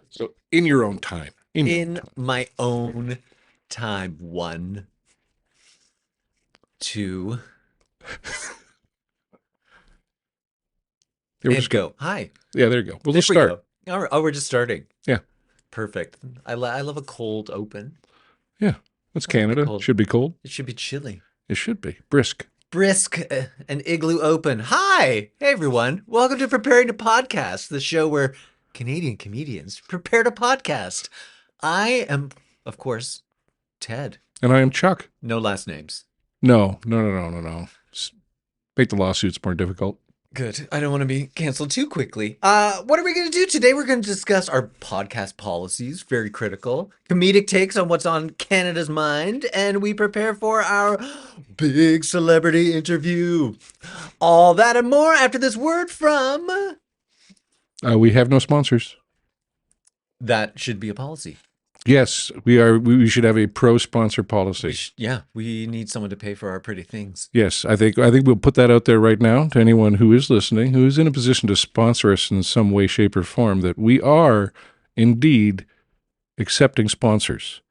So in your own time. In my own time. 1, 2, and go. Hi. Yeah, there you go. We'll There just we start. go. All right. Oh, we're just starting. Yeah. Perfect. I love a cold open. Yeah. That's Canada. Should be cold. It should be chilly. It should be. Brisk. Brisk and igloo open. Hi. Hey, everyone. Welcome to Preparing to Podcast, the show where Canadian comedians prepare to podcast. I am, of course, Ted. And I am Chuck. No last names. No. Make the lawsuits more difficult. Good. I don't want to be canceled too quickly. What are we going to do today? We're going to discuss our podcast policies, very critical, comedic takes on what's on Canada's mind, and we prepare for our big celebrity interview. All that and more after this word from... We have no sponsors. That should be a policy. Yes, we are. We should have a pro-sponsor policy. We need someone to pay for our pretty things. Yes, I think we'll put that out there right now to anyone who is listening, who is in a position to sponsor us in some way, shape, or form, that we are indeed accepting sponsors.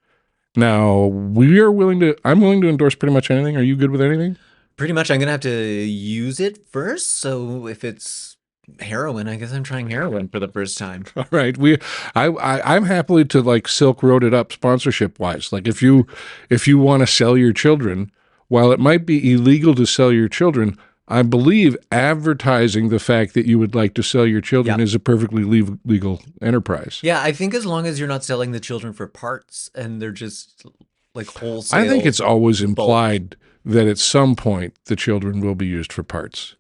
Now, I'm willing to endorse pretty much anything. Are you good with anything? Pretty much. I'm going to have to use it first. So if it's heroin, I guess I'm trying heroin for the first time. All right. I'm happily to like Silk Road it up sponsorship wise. Like if you want to sell your children, while it might be illegal to sell your children, I believe advertising the fact that you would like to sell your children is a perfectly legal enterprise. Yeah, I think as long as you're not selling the children for parts and they're just like wholesale. I think it's always implied that at some point the children will be used for parts.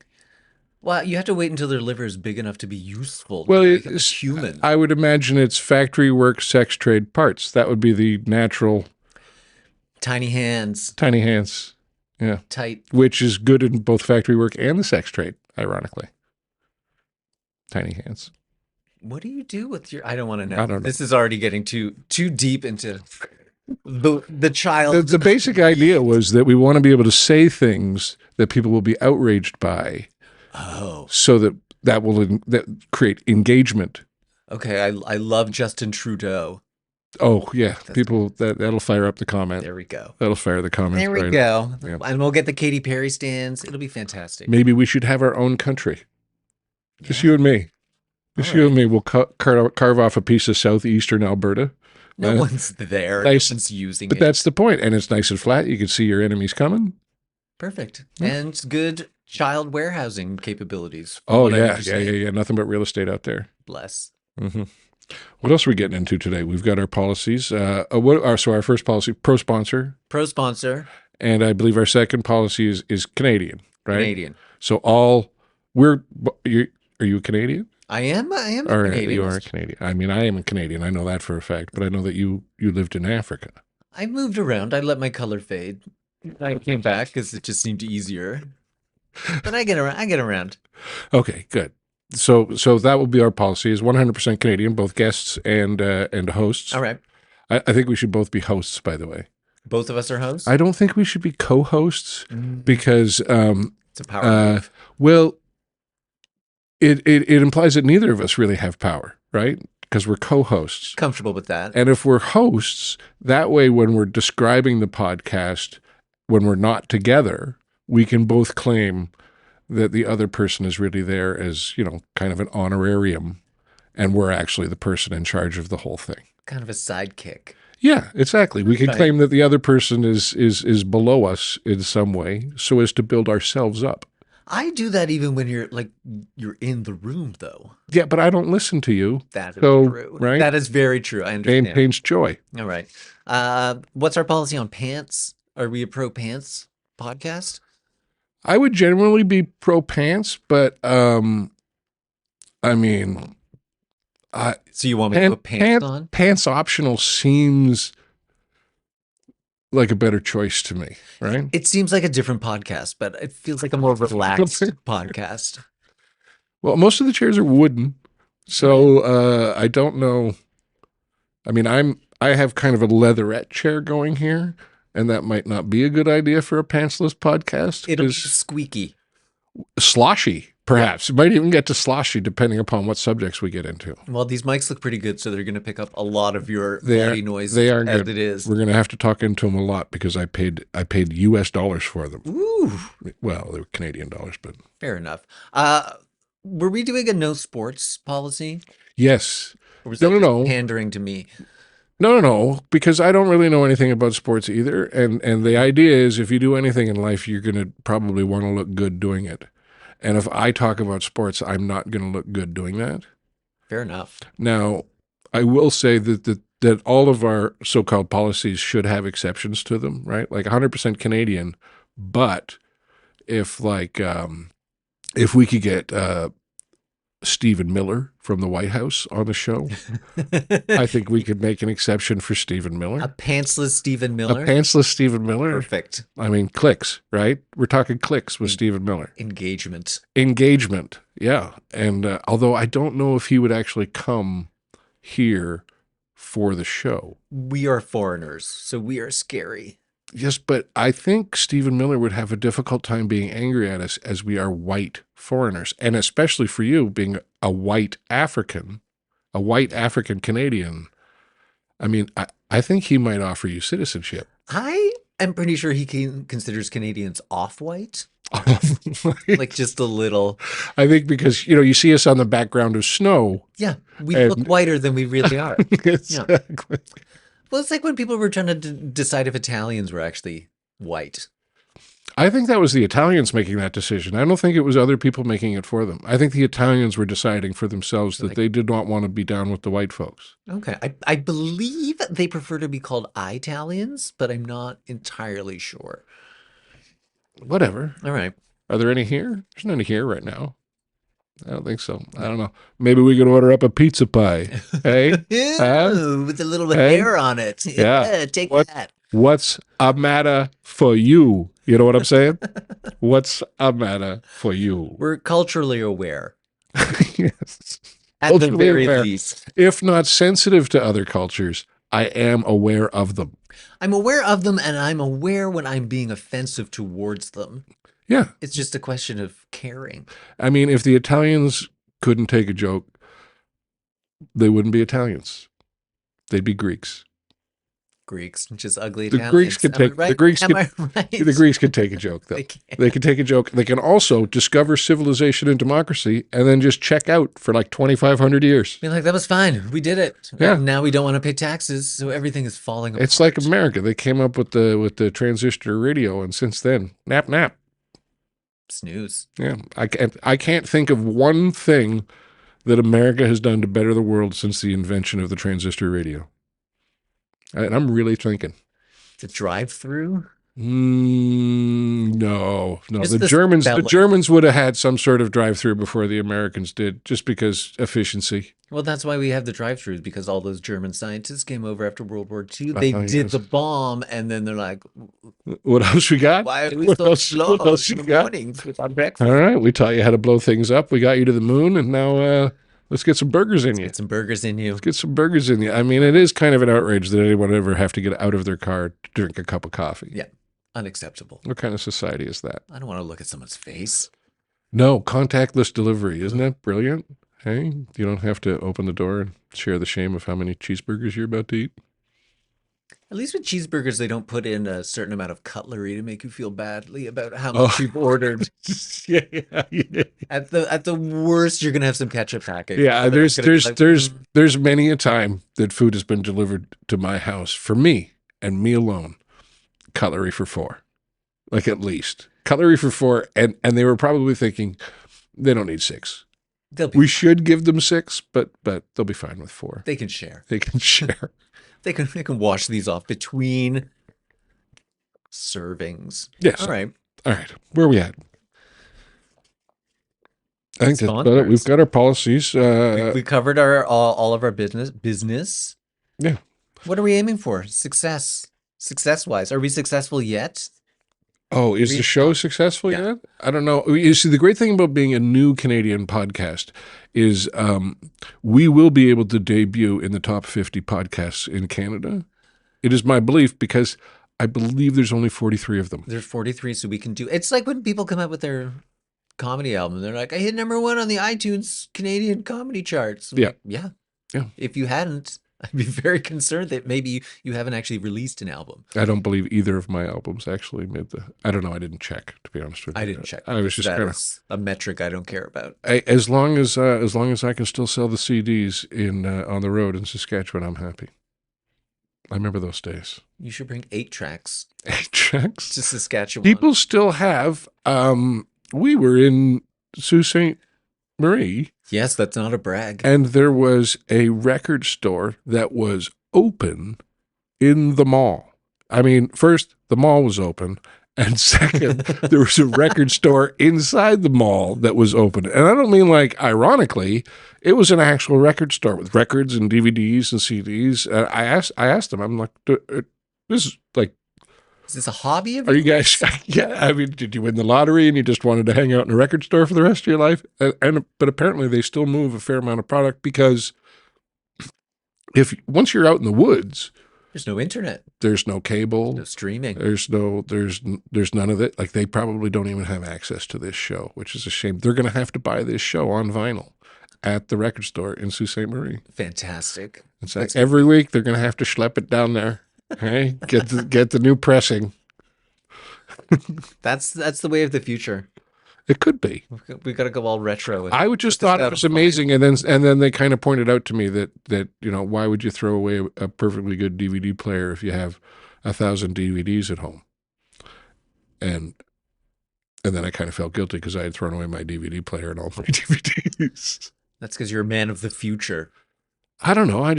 Well, you have to wait until their liver is big enough to be useful. Well, it's human. I would imagine it's factory work, sex trade parts. That would be the natural. Tiny hands. Tiny hands. Yeah. Tight. Which is good in both factory work and the sex trade, ironically. Tiny hands. What do you do with your... I don't want to know. I don't know. This is already getting too deep into the child. The basic idea was that we want to be able to say things that people will be outraged by. Oh. So that will create engagement. Okay, I love Justin Trudeau. Oh, yeah. People, that'll fire up the comment. There we go. That'll fire the comments. There we go. Yeah. And we'll get the Katy Perry stands. It'll be fantastic. Maybe we should have our own country. Just you and me. Just you and me. We'll carve off a piece of southeastern Alberta. No one's there. Nice, no one's using it. But that's the point. And it's nice and flat. You can see your enemies coming. Perfect. Yeah. And it's good child warehousing capabilities. Oh, yeah. Nothing but real estate out there. Bless. Mm-hmm. What else are we getting into today? We've got our policies. So our first policy, pro-sponsor. Pro-sponsor. And I believe our second policy is Canadian, right? Canadian. So are you a Canadian? I am a Canadian. You are a Canadian. I mean, I am a Canadian. I know that for a fact, but I know that you lived in Africa. I moved around. I let my color fade. I came back because it just seemed easier. But I get around. Okay, good. So that will be our policy is 100% Canadian, both guests and hosts. All right. I think we should both be hosts, by the way. Both of us are hosts? I don't think we should be co-hosts because it's a power move. Well, it implies that neither of us really have power, right? Because we're co-hosts. Comfortable with that. And if we're hosts, that way when we're describing the podcast, when we're not together, we can both claim that the other person is really there as, kind of an honorarium, and we're actually the person in charge of the whole thing. Kind of a sidekick. Yeah, exactly. We can claim that the other person is below us in some way so as to build ourselves up. I do that even when you're in the room, though. Yeah, but I don't listen to you. That is true. Right? That is very true. I understand. Pain's joy. All right. What's our policy on pants? Are we a pro-pants podcast? I would generally be pro-pants, but I mean... so you want me to put pants on? Pants optional seems like a better choice to me, right? It seems like a different podcast, but it feels like a more relaxed podcast. Well, most of the chairs are wooden, so I don't know. I mean, I have kind of a leatherette chair going here, and that might not be a good idea for a pantsless podcast. It'll be squeaky. Sloshy. Perhaps. It might even get to sloshy depending upon what subjects we get into. Well, these mics look pretty good, so they're going to pick up a lot of your They body noise they are as good. it is. We're going to have to talk into them a lot because I paid US dollars for them. Ooh, Well, they were Canadian dollars, but fair enough. Were we doing a no sports policy? yes. Or was No, that no, just no. pandering to me? No, because I don't really know anything about sports either. And the idea is if you do anything in life, you're going to probably want to look good doing it. And if I talk about sports, I'm not going to look good doing that. Fair enough. Now, I will say that all of our so-called policies should have exceptions to them, right? Like 100% Canadian, but if if we could get Stephen Miller from the White House on the show, I think we could make an exception for Stephen Miller. A pantsless Stephen A Miller. pantsless Stephen Miller. Perfect. I mean, clicks, right? We're talking clicks with Stephen Miller. Engagement. Engagement, yeah. And although I don't know if he would actually come here for the show. We are foreigners, so we are scary. Yes, but I think Stephen Miller would have a difficult time being angry at us as we are white foreigners. And especially for you being a white African Canadian. I mean, I think he might offer you citizenship. I am pretty sure he considers Canadians off-white. Like just a little. I think because, you see us on the background of snow. Yeah, we look whiter than we really are. Exactly. Well, it's like when people were trying to decide if Italians were actually white. I think that was the Italians making that decision. I don't think it was other people making it for them. I think the Italians were deciding for themselves that they did not want to be down with the white folks. Okay. I believe they prefer to be called Italians, but I'm not entirely sure. Whatever. All right. Are there any here? There's none here right now. I don't think so. I don't know. Maybe we could order up a pizza pie. Hey? Ew, with a little hair on it. Yeah. Take that. What's a matter for you? You know what I'm saying? What's a matter for you? We're culturally aware. Yes. At the Culturally very aware. least. If not sensitive to other cultures, I am aware of them. I'm aware of them, and I'm aware when I'm being offensive towards them. Yeah. It's just a question of caring. I mean, if the Italians couldn't take a joke, they wouldn't be Italians. They'd be Greeks. Greeks, just ugly The Italians. Greeks could Am I take right? the Greeks Am could, I right? the Greeks could take a joke though. They can take a joke. They can also discover civilization and democracy and then just check out for like 2,500 years. Be like, that was fine. We did it. Yeah. And now we don't want to pay taxes, so everything is falling apart. It's like America. They came up with the transistor radio, and since then, nap. Snooze. Yeah, I can't think of one thing that America has done to better the world since the invention of the transistor radio. And I'm really thinking. The drive-through? No. Just The Germans would have had some sort of drive-through before the Americans did, just because efficiency. Well, that's why we have the drive-throughs, because all those German scientists came over after World War II. They did the bomb, and then they're like, what else we got? why are we so slow what else you in the got? mornings with our breakfast? All right, we taught you how to blow things up. We got you to the moon, and now let's get some burgers in you. Get some burgers in you. Let's get some burgers in you. I mean, it is kind of an outrage that anyone would ever have to get out of their car to drink a cup of coffee. Yeah, unacceptable. What kind of society is that? I don't want to look at someone's face. No, contactless delivery. Isn't that brilliant? Hey, you don't have to open the door and share the shame of how many cheeseburgers you're about to eat. At least with cheeseburgers, they don't put in a certain amount of cutlery to make you feel badly about how much you've ordered. yeah. At the worst, you're gonna have some ketchup packets. Yeah, There's there's many a time that food has been delivered to my house for me and me alone. Cutlery for 4, like at least cutlery for 4, and they were probably thinking they don't need 6. We should give them 6, but they'll be fine with 4. They can share. They can share. They can wash these off between servings. Yes. All right. Where are we at? I think that's about it. We've got our policies. We covered all of our business. Yeah. What are we aiming for? Success-wise. Are we successful yet? Oh, is the show successful yet? I don't know. You see, the great thing about being a new Canadian podcast is we will be able to debut in the top 50 podcasts in Canada. It is my belief because I believe there's only 43 of them. There's 43, so we can do. It's like when people come out with their comedy album. They're like, I hit #1 on the iTunes Canadian comedy charts. I'm Yeah. like, yeah. Yeah. If you hadn't, I'd be very concerned that maybe you haven't actually released an album. I don't believe either of my albums actually made the. I don't know. I didn't check, to be honest with you. I didn't check. I was just That kind of. is a metric I don't care about. As long as I can still sell the CDs in on the road in Saskatchewan, I'm happy. I remember those days. You should bring 8 tracks 8 tracks. to Saskatchewan. People still have. We were in Sault Ste. Marie. Yes, that's not a brag. And there was a record store that was open in the mall. I mean, first, the mall was open. And second, there was a record store inside the mall that was open. And I don't mean like ironically, it was an actual record store with records and DVDs and CDs. I asked them, I'm like, this is like, is this a hobby of are you guys, yeah, I mean, did you win the lottery and you just wanted to hang out in a record store for the rest of your life? But apparently they still move a fair amount of product because once you're out in the woods, there's no internet, there's no cable, no streaming, there's none of it. Like they probably don't even have access to this show, which is a shame. They're going to have to buy this show on vinyl at the record store in Sault Ste. Marie. Fantastic. It's like every week they're going to have to schlep it down there. Right? Get the new pressing. That's the way of the future. It could be. We've got to go all retro. I would just thought it was amazing, and then they kind of pointed out to me that why would you throw away a perfectly good DVD player if you have 1,000 DVDs at home? And then I kind of felt guilty because I had thrown away my DVD player and all my DVDs. That's because you're a man of the future. I don't know. I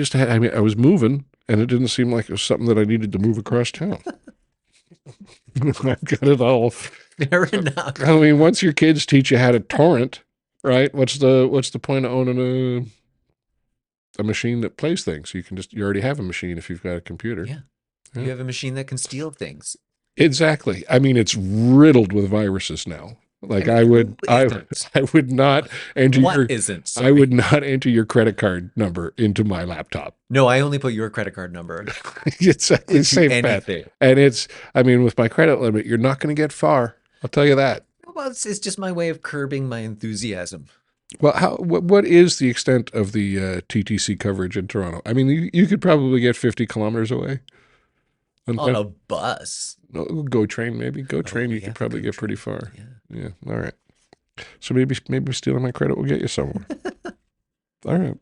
was moving, and it didn't seem like it was something that I needed to move across town. I've got it all. Fair enough. I mean, once your kids teach you how to torrent, right? What's the point of owning a machine that plays things? You already have a machine if you've got a computer. Yeah. You have a machine that can steal things. Exactly. I mean, it's riddled with viruses now. Like I would not enter I would not enter your credit card number into my laptop. No, I only put your credit card number. It's the same bet. And I mean, with my credit limit, you're not going to get far. I'll tell you that. Well, it's just my way of curbing my enthusiasm. Well, what is the extent of the TTC coverage in Toronto? I mean, you could probably get 50 kilometers away. On a bus. No, GO train, maybe. GO train, you could probably get pretty far. Yeah. All right. So maybe stealing my credit will get you somewhere. All right.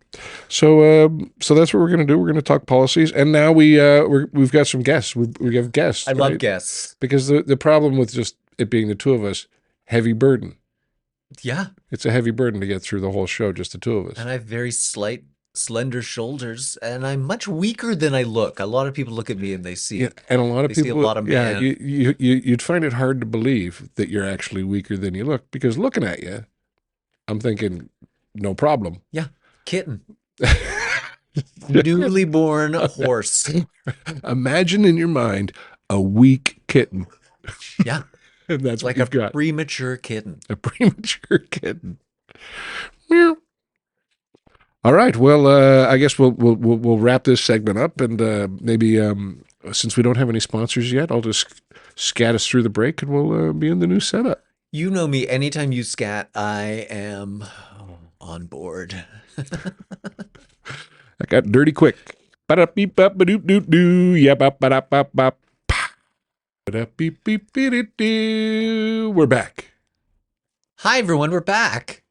So that's what we're going to do. We're going to talk policies, and now we've got some guests. We have guests. I love guests because the problem with just it being the two of us, heavy burden. Yeah, it's a heavy burden to get through the whole show, just the two of us. And I have very slender shoulders, and I'm much weaker than I look. A lot of people look at me and they see it. And a lot of people see a lot of man. Yeah, you'd find it hard to believe that you're actually weaker than you look, because looking at you, I'm thinking, no problem. Yeah, kitten. Newly born horse. Imagine in your mind a weak kitten. Yeah. And that's like what you've got. Premature kitten. A premature kitten. Meow. All right. Well, I guess we'll wrap this segment up, and maybe since we don't have any sponsors yet, I'll just scat us through the break, and we'll be in the new setup. You know me. Anytime you scat, I am on board. I got dirty quick. Ba-da-beep-bop-ba-doop-doop-doo. Yeah-bop-ba-da-bop-bop. Ba-da-beep-beep-beep-doo. We're back. Hi, everyone. We're back.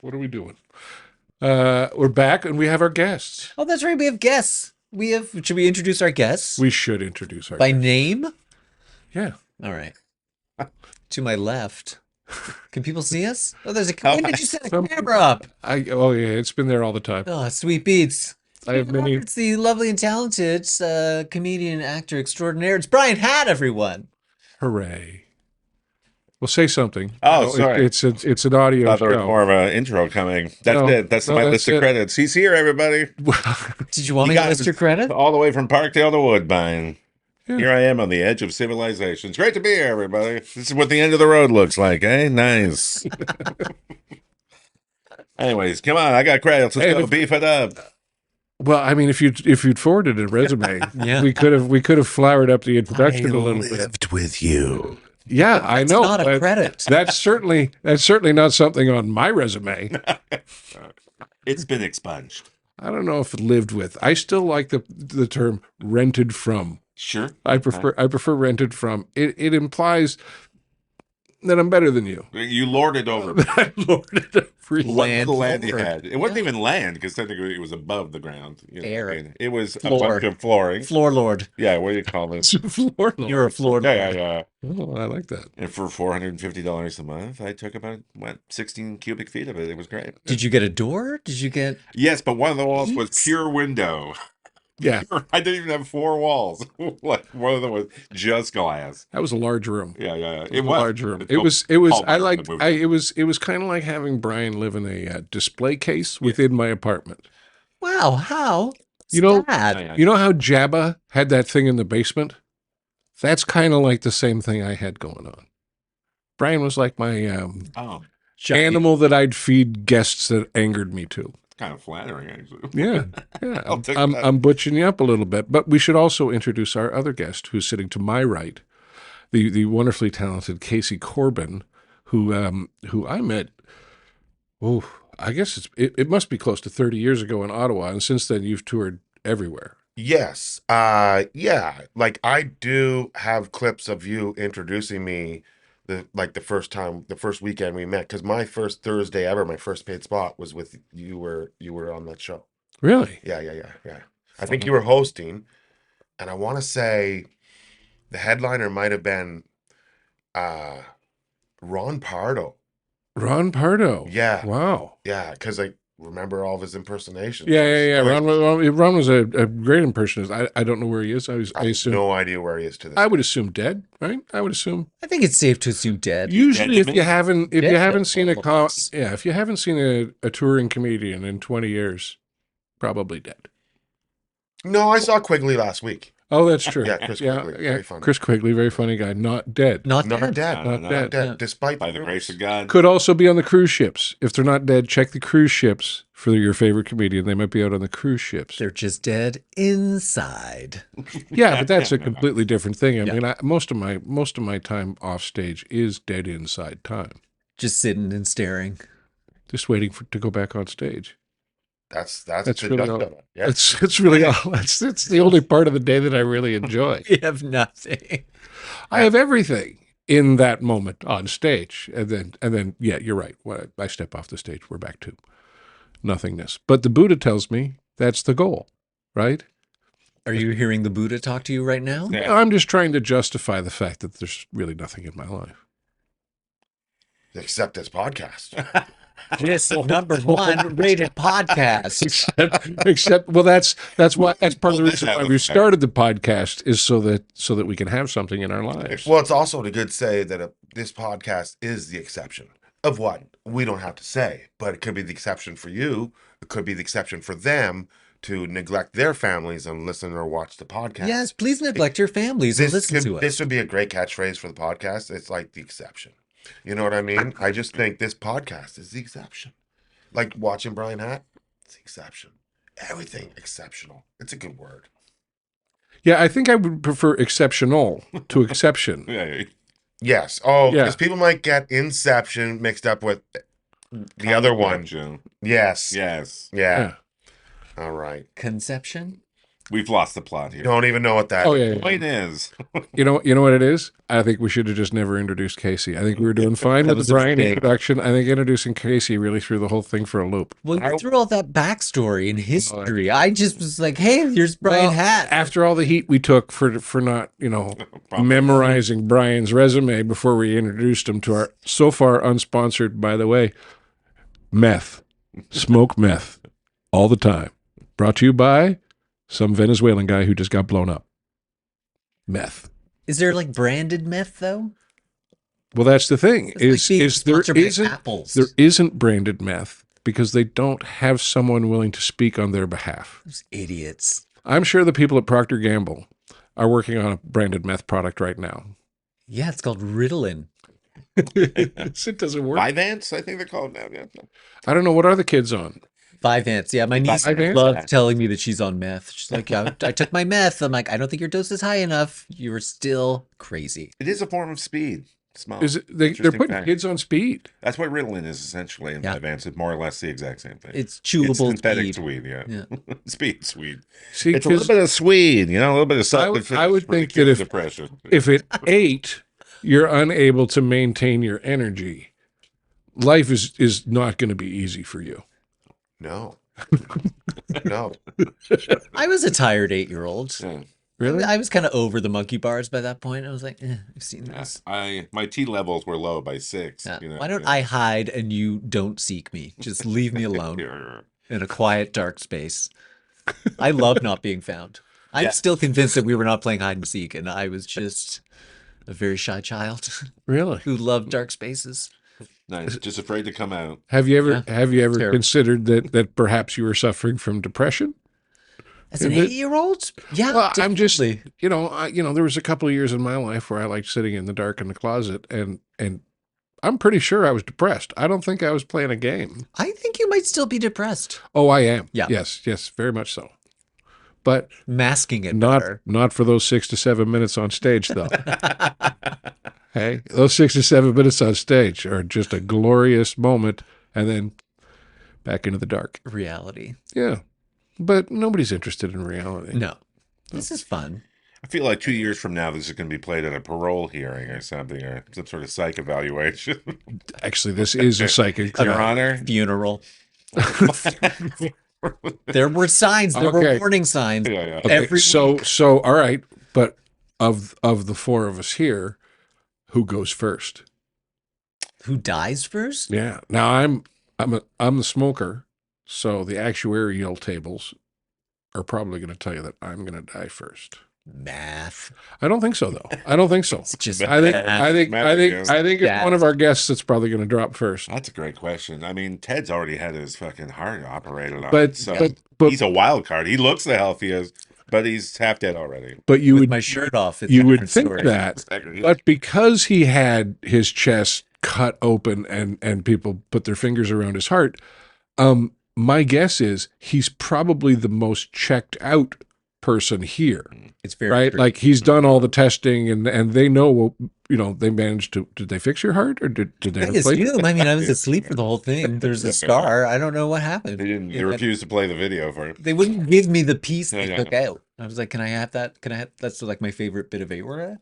What are we doing? We're back, and we have our guests. Oh, that's right. We have guests. Should we introduce our guests? We should introduce our guests. By guests. name? Yeah. All right. To my left. Can people see us? Oh, there's when did you set a camera up? Oh, yeah. It's been there all the time. Oh, sweet beats. I have many. It's the lovely and talented comedian, actor extraordinaire. It's Bryan Hatt, everyone. Hooray. Well, say something. Oh, sorry. It's an audio show. There was more of an intro coming. That's it. That's my list of credits. He's here, everybody. Did you want me to list your credits? All the way from Parkdale to Woodbine. Yeah. Here I am on the edge of civilization. It's great to be here, everybody. This is what the end of the road looks like, eh? Nice. Anyways, come on. I got credits. Let's go. Beef it up. Well, I mean, if you'd forwarded a resume, yeah. we could have flowered up the introduction a little bit. I lived with you. Yeah, I know. Not a but credit. That's certainly not something on my resume. It's been expunged. I don't know if it lived with. I still like the term rented from. Sure. I prefer rented from. It implies that I'm better than you. You lorded over me. I lorded over you. What the land you Landlord. had. It wasn't even land because technically it was above the ground. Air. And it was a Floor. bunch of flooring. Floor lord. Yeah, what do you call this? Floor lord. You're a floor lord. Yeah. Oh, I like that. And for $450 a month, I took about 16 cubic feet of it. It was great. Did you get a door? Did you get... Yes, but one of the walls was Eats? pure window. Yeah, I didn't even have 4 walls. Like one of them was just glass. that was a large room. Yeah. It It was a was large room. It's It was. called I Byrn liked. the movie. It was kind of like having Bryan live in a display case within my apartment. Wow, how You know- sad. Yeah. You know how Jabba had that thing in the basement? That's kind of like the same thing I had going on. Bryan was like my Oh, animal that I'd feed guests that angered me too. kind of flattering, actually. Yeah. I'll take I'm, that. I'm butching you up a little bit, but we should also introduce our other guest who's sitting to my right, the wonderfully talented Casey Corbin, who I met, I guess it must be close to 30 years ago in Ottawa, and since then you've toured everywhere. Yes. Yeah. Like I do have clips of you introducing me the first weekend we met, because my first Thursday ever, my first paid spot was with you were on that show. Really? Yeah. I think you were hosting, and I want to say the headliner might have been Ron Pardo. Ron Pardo. Yeah. Wow. Yeah, because I remember all of his impersonations. Yeah. Like, Ron was a great impersonist. I don't know where he is. I I have assume. no idea where he is to this. I would assume dead, right? I would assume. I think it's safe to assume dead. Usually, Dead if to you me. haven't Dead. seen if you haven't seen a touring comedian in 20 years, probably dead. No, I saw Quigley last week. Oh, that's true. Yeah, Chris Quigley, very funny. Chris Quigley, very funny guy, not dead. Not Not dead. dead. No, Not no, dead. Dead. Yeah. Despite By the grace of God. Could also be on the cruise ships. If they're not dead, check the cruise ships for your favorite comedian. They might be out on the cruise ships. They're just dead inside. Yeah, but that's a completely different thing. I Yeah. mean, most of my time off stage is dead inside time, Just sitting and staring. just waiting to go back on stage. That's That's the really dust all. of it. Yeah. It's really all. It's the only part of the day that I really enjoy. We have nothing. I have everything in that moment on stage, and then yeah, you're right. When I step off the stage, we're back to nothingness. But the Buddha tells me that's the goal, right? Are you hearing the Buddha talk to you right now? Yeah. I'm just trying to justify the fact that there's really nothing in my life. Except this podcast. This #1 rated podcast. Except, well, that's part of the Well, reason that's why how we it's started the podcast is so that we can have something in our lives. Well, it's also to good say that this podcast is the exception of what we don't have to say, but it could be the exception for you. It could be the exception for them to neglect their families and listen or watch the podcast. Yes, please neglect your families and listen to us. This would be a great catchphrase for the podcast. It's like the exception. You know what I mean? I just think this podcast is the exception. Like watching Bryan Hatt, it's the exception. Everything exceptional. It's a good word. Yeah, I think I would prefer exceptional to exception. Yeah. Yes. Oh, Yeah. because people might get Inception mixed up with the other one. Joe. Yes. Yes. Yeah. All right. Conception? We've lost the plot here. Don't even know what that Oh is. yeah. Point is, You know what it is? I think we should have just never introduced Casey. I think we were doing fine That with was the a Bryan mistake. introduction. I think introducing Casey really threw the whole thing for a loop. Well, you threw all that backstory and history. I just was like, hey, here's Bryan Well, Hatt. After all the heat we took for not, memorizing Bryan's resume before we introduced him to our so far unsponsored, by the way, meth. Smoke meth all the time. Brought to you by some Venezuelan guy who just got blown up. Meth. Is there like branded meth though? Well, that's the thing. It's like being Is there sponsored by isn't apples. there isn't branded meth because they don't have someone willing to speak on their behalf. Those idiots. I'm sure the people at Procter & Gamble are working on a branded meth product right now. Yeah, it's called Ritalin. It doesn't work. Vyvanse, I think they're called now. Yeah. I don't know. What are the kids on? Vyvanse. Yeah, my niece Vyvanse? loves telling me that she's on meth. She's like, yeah, I took my meth. I'm like, I don't think your dose is high enough. You're still crazy. It is a form of speed. Small. Is it, they're Interesting putting fact. kids on speed. That's what Ritalin is essentially in Yeah. 5 amps. It's more or less the exact same thing. It's chewable synthetic speed. weed, yeah. Yeah. Speed, sweet. See, It's a little because bit of sweet, a little bit of something. I would think that if depression. if at 8 you're unable to maintain your energy, life is not going to be easy for you. No. No. I was a tired 8-year-old. Yeah. Really? I was kind of over the monkey bars by that point. I was like, I've seen this. My T levels were low by 6. Yeah. Why don't I hide and you don't seek me? Just leave me alone in a quiet, dark space. I love not being found. I'm Yeah. still convinced that we were not playing hide and seek, and I was just a very shy child Really? who loved dark spaces. Nice. Just afraid to come out. Have you ever Terrible. considered that perhaps you were suffering from depression? As an Is it- 8-year-old? Yeah, Well, I'm just, definitely. there was a couple of years in my life where I liked sitting in the dark in the closet, and I'm pretty sure I was depressed. I don't think I was playing a game. I think you might still be depressed. Oh, I am. Yeah. Yes, very much so. But Masking it not better. not for those 6 to 7 minutes on stage, though. Hey, those 6 to 7 minutes on stage are just a glorious moment, and then back into the dark. Reality. Yeah, but nobody's interested in reality. No. This is fun. I feel like 2 years from now, this is going to be played at a parole hearing or something, or some sort of psych evaluation. Actually, this is a psychic. Your Honor. Funeral. There were signs. There were Okay. warning signs. Yeah, yeah. Okay, Every so all right, but of the 4 of us here, who goes first? Who dies first? Yeah. Now I'm the smoker, so the actuarial tables are probably going to tell you that I'm going to die first. Math. I don't think so, though. I don't think so. It's just I think math. it's one of our guests that's probably going to drop first. That's a great question. I mean, Ted's already had his fucking heart operated on. But so but he's a wild card. He looks the healthiest, but he's half dead already. but you With would my shirt off. It's a you would different think story. that, but because he had his chest cut open and people put their fingers around his heart, my guess is he's probably the most checked out person here, It's very right? true. Like he's done all the testing and they know, they managed to, did they fix your heart or did they I replace it? assume. I mean, I was asleep for the whole thing. There's a scar. I don't know what happened. They didn't. They Yeah, refused to play the video for him. They wouldn't give me the piece they Yeah. took out. I was like, "Can I have that? Can I have?" That's like my favorite bit of aorta.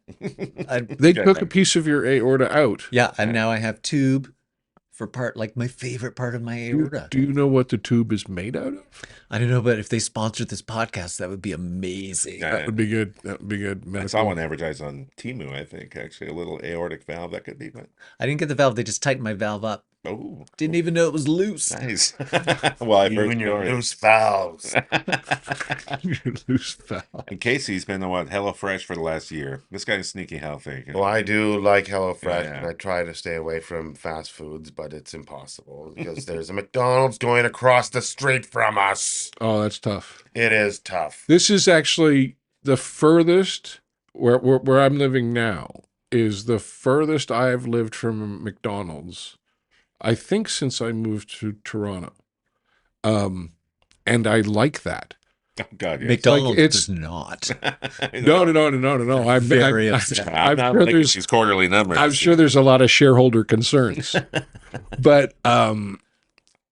They took a piece of your aorta out. Yeah, and now I have tube for like my favorite part of my aorta. Do you know what the tube is made out of? I don't know, but if they sponsored this podcast, that would be amazing. Yeah. That would be good. That would be good. I saw one advertised on Temu. I think actually a little aortic valve that could be. But I didn't get the valve; they just tightened my valve up. oh, Didn't even know it was loose. nice. Well, I've You heard and your stories. loose valves. Your loose valve. And Casey's been on HelloFresh for the last year. This guy's sneaky healthy. Well, I do like HelloFresh, Yeah. and I try to stay away from fast foods, but it's impossible because there's a McDonald's going across the street from us. Oh, that's tough. It is tough. This is actually the furthest where I'm living now is the furthest I've lived from a McDonald's, I think, since I moved to Toronto. And I like that. Oh, God, yes. McDonald's it's- does not. No. Very upset. I'm not sure liking there's- these quarterly numbers. I'm sure there's a lot of shareholder concerns, but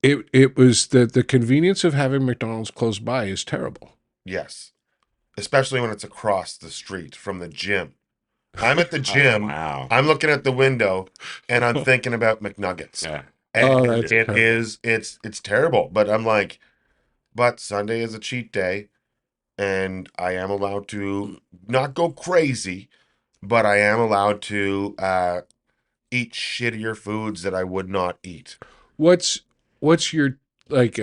it was the convenience of having McDonald's close by is terrible. Yes. Especially when it's across the street from the gym. I'm at the Oh, gym. wow. I'm looking at the window and I'm thinking about McNuggets. Yeah. And Oh, that's it terrible. is it's terrible. But I'm like, but Sunday is a cheat day and I am allowed to not go crazy, but I am allowed to eat shittier foods that I would not eat. What's your like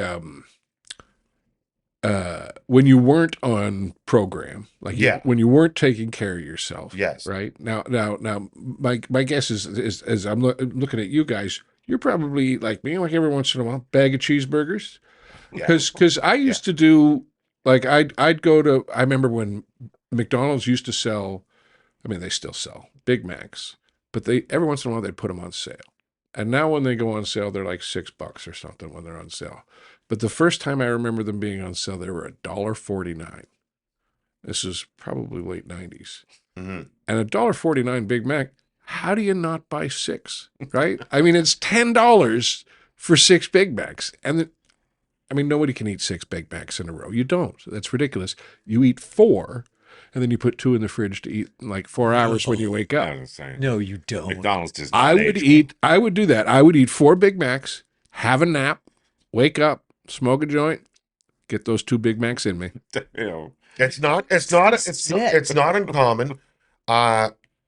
when you weren't on program, like Yeah. when you weren't taking care of yourself, Yes. right? Now my guess is as I'm looking at you guys, you're probably like me, like every once in a while, bag of cheeseburgers, Yeah. because I used to do like I'd go to, I remember when McDonald's used to sell, I mean they still sell Big Macs, but they every once in a while they'd put them on sale. And now when they go on sale, they're like $6 or something when they're on sale. But the first time I remember them being on sale, they were $1.49. This is probably late 90s. hmm And $1.49 Big Mac, how do you not buy 6? Right? I mean, it's $10 for 6 Big Macs, and nobody can eat 6 Big Macs in a row. You don't. That's ridiculous. You eat 4, and then you put 2 in the fridge to eat in like 4 hours when you wake up. No, you don't. McDonald's does not I would do that. I would eat 4 Big Macs, have a nap, wake up, smoke a joint, get those 2 Big Macs in me. It's not uncommon.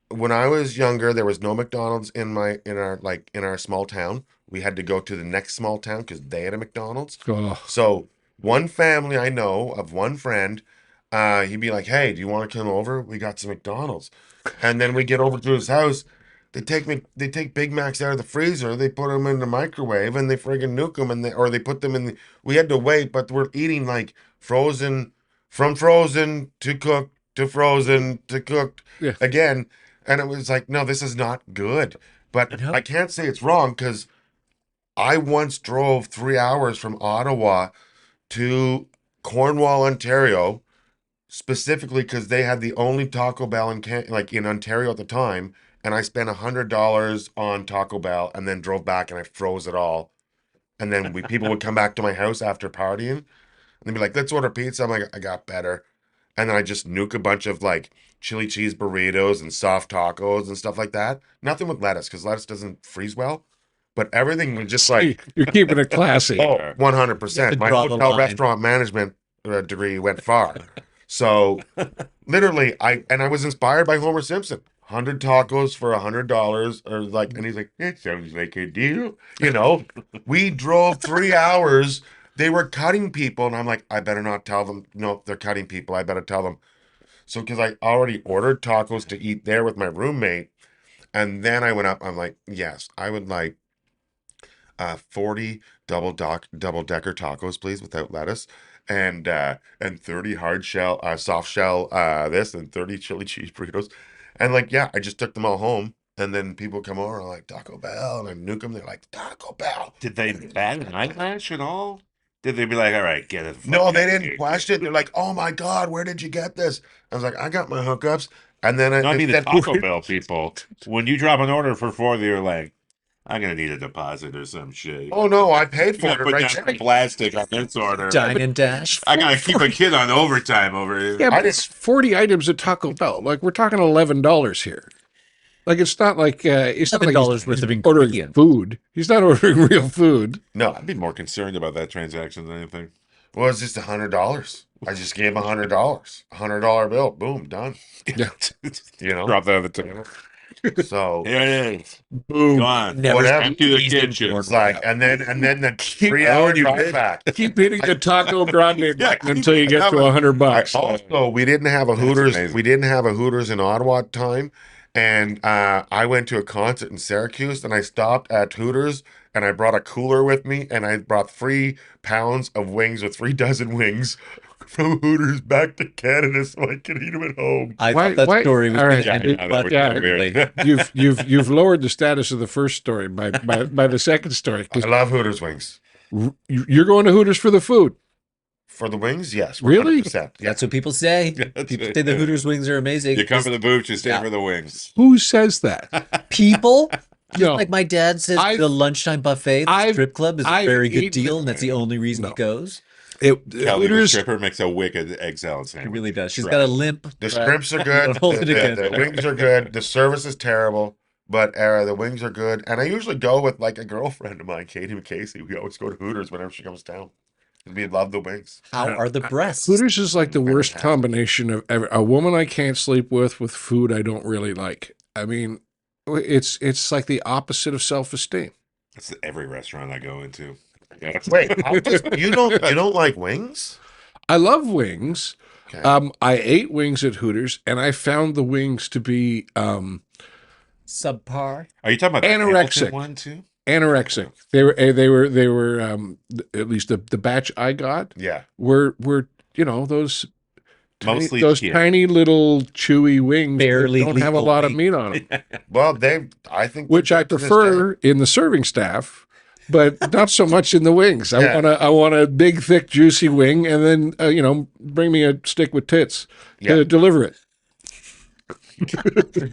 When I was younger, there was no McDonald's in our small town. We had to go to the next small town because they had a McDonald's. Oh. So one family I know of, one friend, he'd be like, "Hey, do you want to come over? We got some McDonald's." And then we get over to his house. They take Big Macs out of the freezer. They put them in the microwave and they friggin' nuke them, or they put them in the. We had to wait, but we're eating like frozen, from frozen to cooked to frozen to cooked again. And it was like, no, this is not good. But I can't say it's wrong because I once drove 3 hours from Ottawa to Cornwall, Ontario, specifically because they had the only Taco Bell in Ontario at the time, and I spent $100 on Taco Bell and then drove back and I froze it all. And then people would come back to my house after partying and they'd be like, "Let's order pizza." I'm like, "I got better." And then I just nuke a bunch of like chili cheese burritos and soft tacos and stuff like that. Nothing with lettuce because lettuce doesn't freeze well. But everything was just like... You're keeping it classy. Oh, 100%. My hotel restaurant management degree went far. So literally, I was inspired by Homer Simpson. 100 tacos for $100, or like, and he's like, "It sounds like a deal." We drove 3 hours. They were cutting people, and I'm like, I better not tell them. No, they're cutting people. I better tell them. So, because I already ordered tacos to eat there with my roommate, and then I went up. I'm like, yes, I would like 40 double-decker tacos, please, without lettuce, and 30 soft shell this, and 30 chili cheese burritos, and like, yeah, I just took them all home. And then people come over and like, "Taco Bell," and I nuke them. They're like, "Taco Bell." Did they bat an eyelash at all? Did they be like, "All right, get it"? No, they didn't question. They're like, "Oh my God, where did you get this?" I was like, "I got my hookups." And then I mean, the Taco Bell people, when you drop an order for 4, they're like, "I'm gonna need a deposit or some shit." Oh no, I paid for it Put right down there. plastic on this order. Dine and dash. I gotta keep a kid on overtime over here. Yeah, but it's 40 items at Taco Bell. Like, we're talking $11 here. Like, it's not like it's not like $11 worth of ordering ingredients. food. He's not ordering real food. No, I'd be more concerned about that transaction than anything. well, it's just $100. I just gave him $100. $100 bill. Boom, done. Yeah. Drop that on the table. So Here it is. Boom. Go on. Never Whatever. Empty the eased in kitchen. order. it's like, and then the 3 hour drive back. Keep hitting the Taco Grande button until you get to $100. Also, we didn't have a Hooters. amazing. We didn't have a Hooters in Ottawa at the time, and I went to a concert in Syracuse, and I stopped at Hooters, and I brought a cooler with me, and I brought 3 pounds of wings with 3 dozen wings from Hooters back to Canada, so I could eat them at home. I Why- thought that why- story was all going right. to end it, Yeah, but that would be weird. You've lowered the status of the first story by the second story. I love Hooters wings. You're going to Hooters for the food. For the wings, yes. Really? 100%. Yeah. that's what people say. People say the Hooters wings are amazing. You come for the boots, you stay Yeah. for the wings. Who says that? People, just No. like my dad says, the lunchtime buffet, the I've- strip club is a I've very good eaten deal, and that's the only reason he goes. Kelly, the Hooters. stripper, makes a wicked egg salad He sandwich. really does. She's Right. got a limp. The shrimps are good. Hold it the against her. wings are good. The service is terrible, but the wings are good. And I usually go with like a girlfriend of mine, Katie McCasey. We always go to Hooters whenever she comes down. We love the wings. How are the breasts? Hooters is like the worst combination of ever. A woman I can't sleep with food I don't really like. I mean, it's like the opposite of self-esteem. That's every restaurant I go into. Wait, you don't like wings? I love wings. Okay. I ate wings at Hooters, and I found the wings to be Subpar. Are you talking about the Anorexic. Hamilton one too? anorexic. They were at least the batch I got Yeah. were those Mostly those kid. tiny little chewy wings that Barely don't have a lethal lot of meat. meat on them, Well, I think which I to this prefer in the serving staff, but not so much in the wings. Yeah. I want a big, thick, juicy wing, and then bring me a stick with tits Yeah. to deliver it.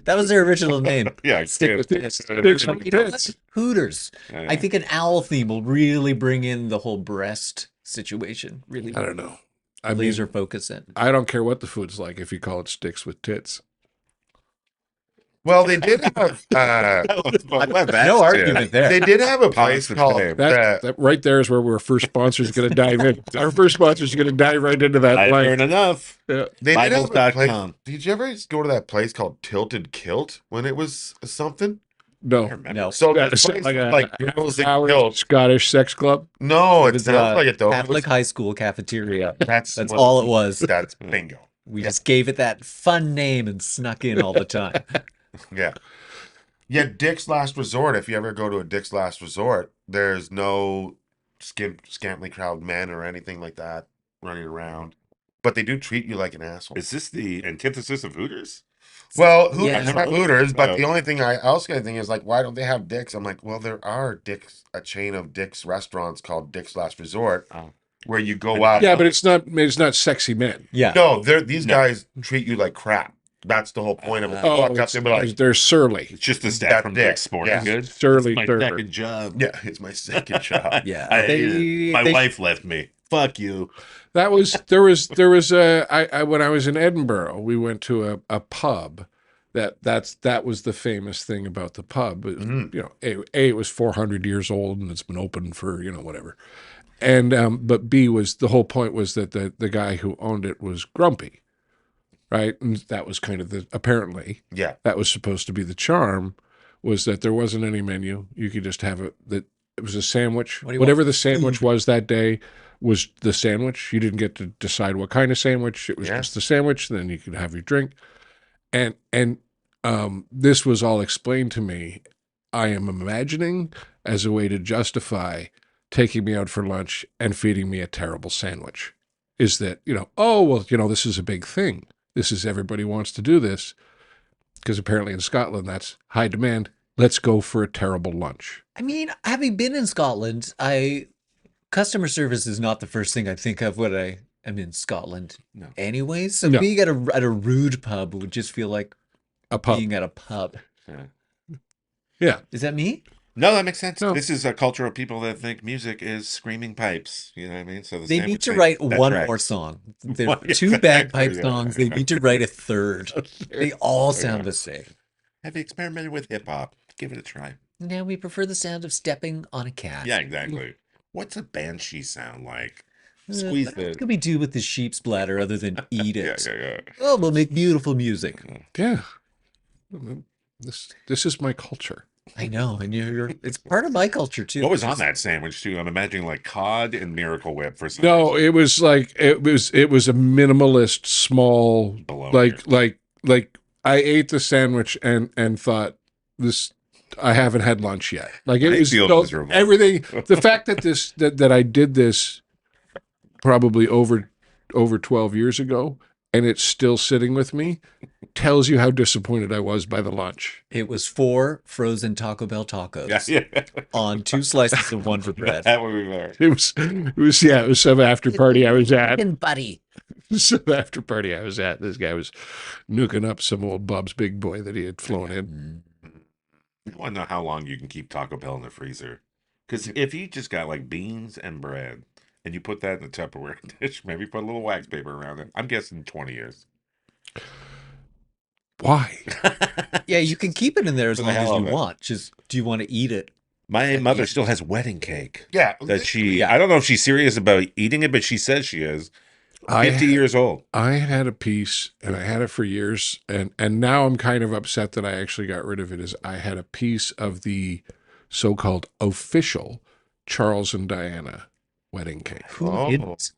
That was their original name. Yeah, Stick with Sticks Tits. with But you know what? Tits. Hooters. Yeah, I think an owl theme will really bring in the whole breast situation. Really I don't know. I laser mean, focus it. I don't care what the food's like if you call it sticks with tits. Well, they did have No argument there. they did have a place Positive called name. That right there is where our first sponsor is going to dive in. Our first sponsor is going to dive right into that I've line. heard enough. Yeah. they did have a place. Bibles.com. Did you ever go to that place called Tilted Kilt when it was something? No. No. So That this sounds place like was a girls in hour kilts. Scottish sex club. No, it was sounds like it though. Catholic high school cafeteria. That's That's what- all it was. That's bingo. We just gave it that fun name and snuck in all the time. Yeah. Yeah, Dick's Last Resort. If you ever go to a Dick's Last Resort, there's no scantily clad men or anything like that running around. But they do treat you like an asshole. Is this the antithesis of Hooters? Well, Hooters Yeah. have Hooters, but Oh. the only thing I also think is like, why don't they have Dick's? I'm like, well, there are Dick's, a chain of Dick's restaurants called Dick's Last Resort, Oh. where you go out. Yeah, but it's not sexy men. Yeah. No, these No. guys treat you like crap. That's the whole point of it. Oh, Walk up and be like, they're surly. It's just the That stat from dick. Dick's Sporting Yeah. Goods. Surly It's my server. second job. yeah, it's my second job. Yeah. I They- hated it. My they- wife left me. Fuck you. There was I when I was in Edinburgh, we went to a pub. That was the famous thing about the pub. It, Mhm. You know, it was 400 years old and it's been open for whatever. And but B was the whole point was that the guy who owned it was grumpy, right? And that was kind of apparently Yeah. that was supposed to be the charm, was that there wasn't any menu. You could just have it. That it was a sandwich. What do you Whatever want? the sandwich was that day was the sandwich. You didn't get to decide what kind of sandwich. It was Yeah. just the sandwich. Then you could have your drink, and this was all explained to me. I am imagining as a way to justify taking me out for lunch and feeding me a terrible sandwich. Is that, oh, well, this is a big thing. This is everybody wants to do this because apparently in Scotland that's high demand. Let's go for a terrible lunch. I mean, having been in Scotland, customer service is not the first thing I think of when I am in Scotland. No. Anyway, so No. being at a rude pub would just feel like A pub. being at a pub. Yeah. Is that me? No, that makes sense. No. This is a culture of people that think music is screaming pipes. You know what I mean? So They same need would to say, write that one tracks. more song. There are One- two exactly, bagpipe yeah. songs. They need to write a third. They all sound the same. Have you experimented with hip hop? Give it a try. Now we prefer the sound of stepping on a cat. Yeah, exactly. What's a banshee sound like? Uh, Squeeze what the. else could we do with the sheep's bladder other than eat Yeah, it? yeah. Oh, we'll make beautiful music. Yeah. This is my culture. I know, and it's part of my culture too. What was on that sandwich too? I'm imagining like cod and Miracle Whip for some No, reason. it was like it was a minimalist, small, Bologna. like I ate the sandwich and thought this. I haven't had lunch yet. Like it I was feel so- miserable. everything. The fact that that I did this probably over 12 years ago and it's still sitting with me tells you how disappointed I was by the lunch. It was 4 frozen Taco Bell tacos Yeah. on 2 slices of Wonder Bread. That would be better. It was some after party I was at. Buddy. Some after party I was at. This guy was nuking up some old Bob's Big Boy that he had flown in. I want to know how long you can keep Taco Bell in the freezer. Because if you just got like beans and bread and you put that in the Tupperware dish, maybe put a little wax paper around it, I'm guessing 20 years. Why? Yeah, you can keep it in there as For the long as hell you of it. want. Just, do you want to eat it? My mother still has wedding cake Yeah. that I don't know if she's serious about eating it, but she says she is. 50 years old. I had a piece and I had it for years and now I'm kind of upset that I actually got rid of it. Is I had a piece of the so-called official Charles and Diana wedding cake. Who Oh. didn't?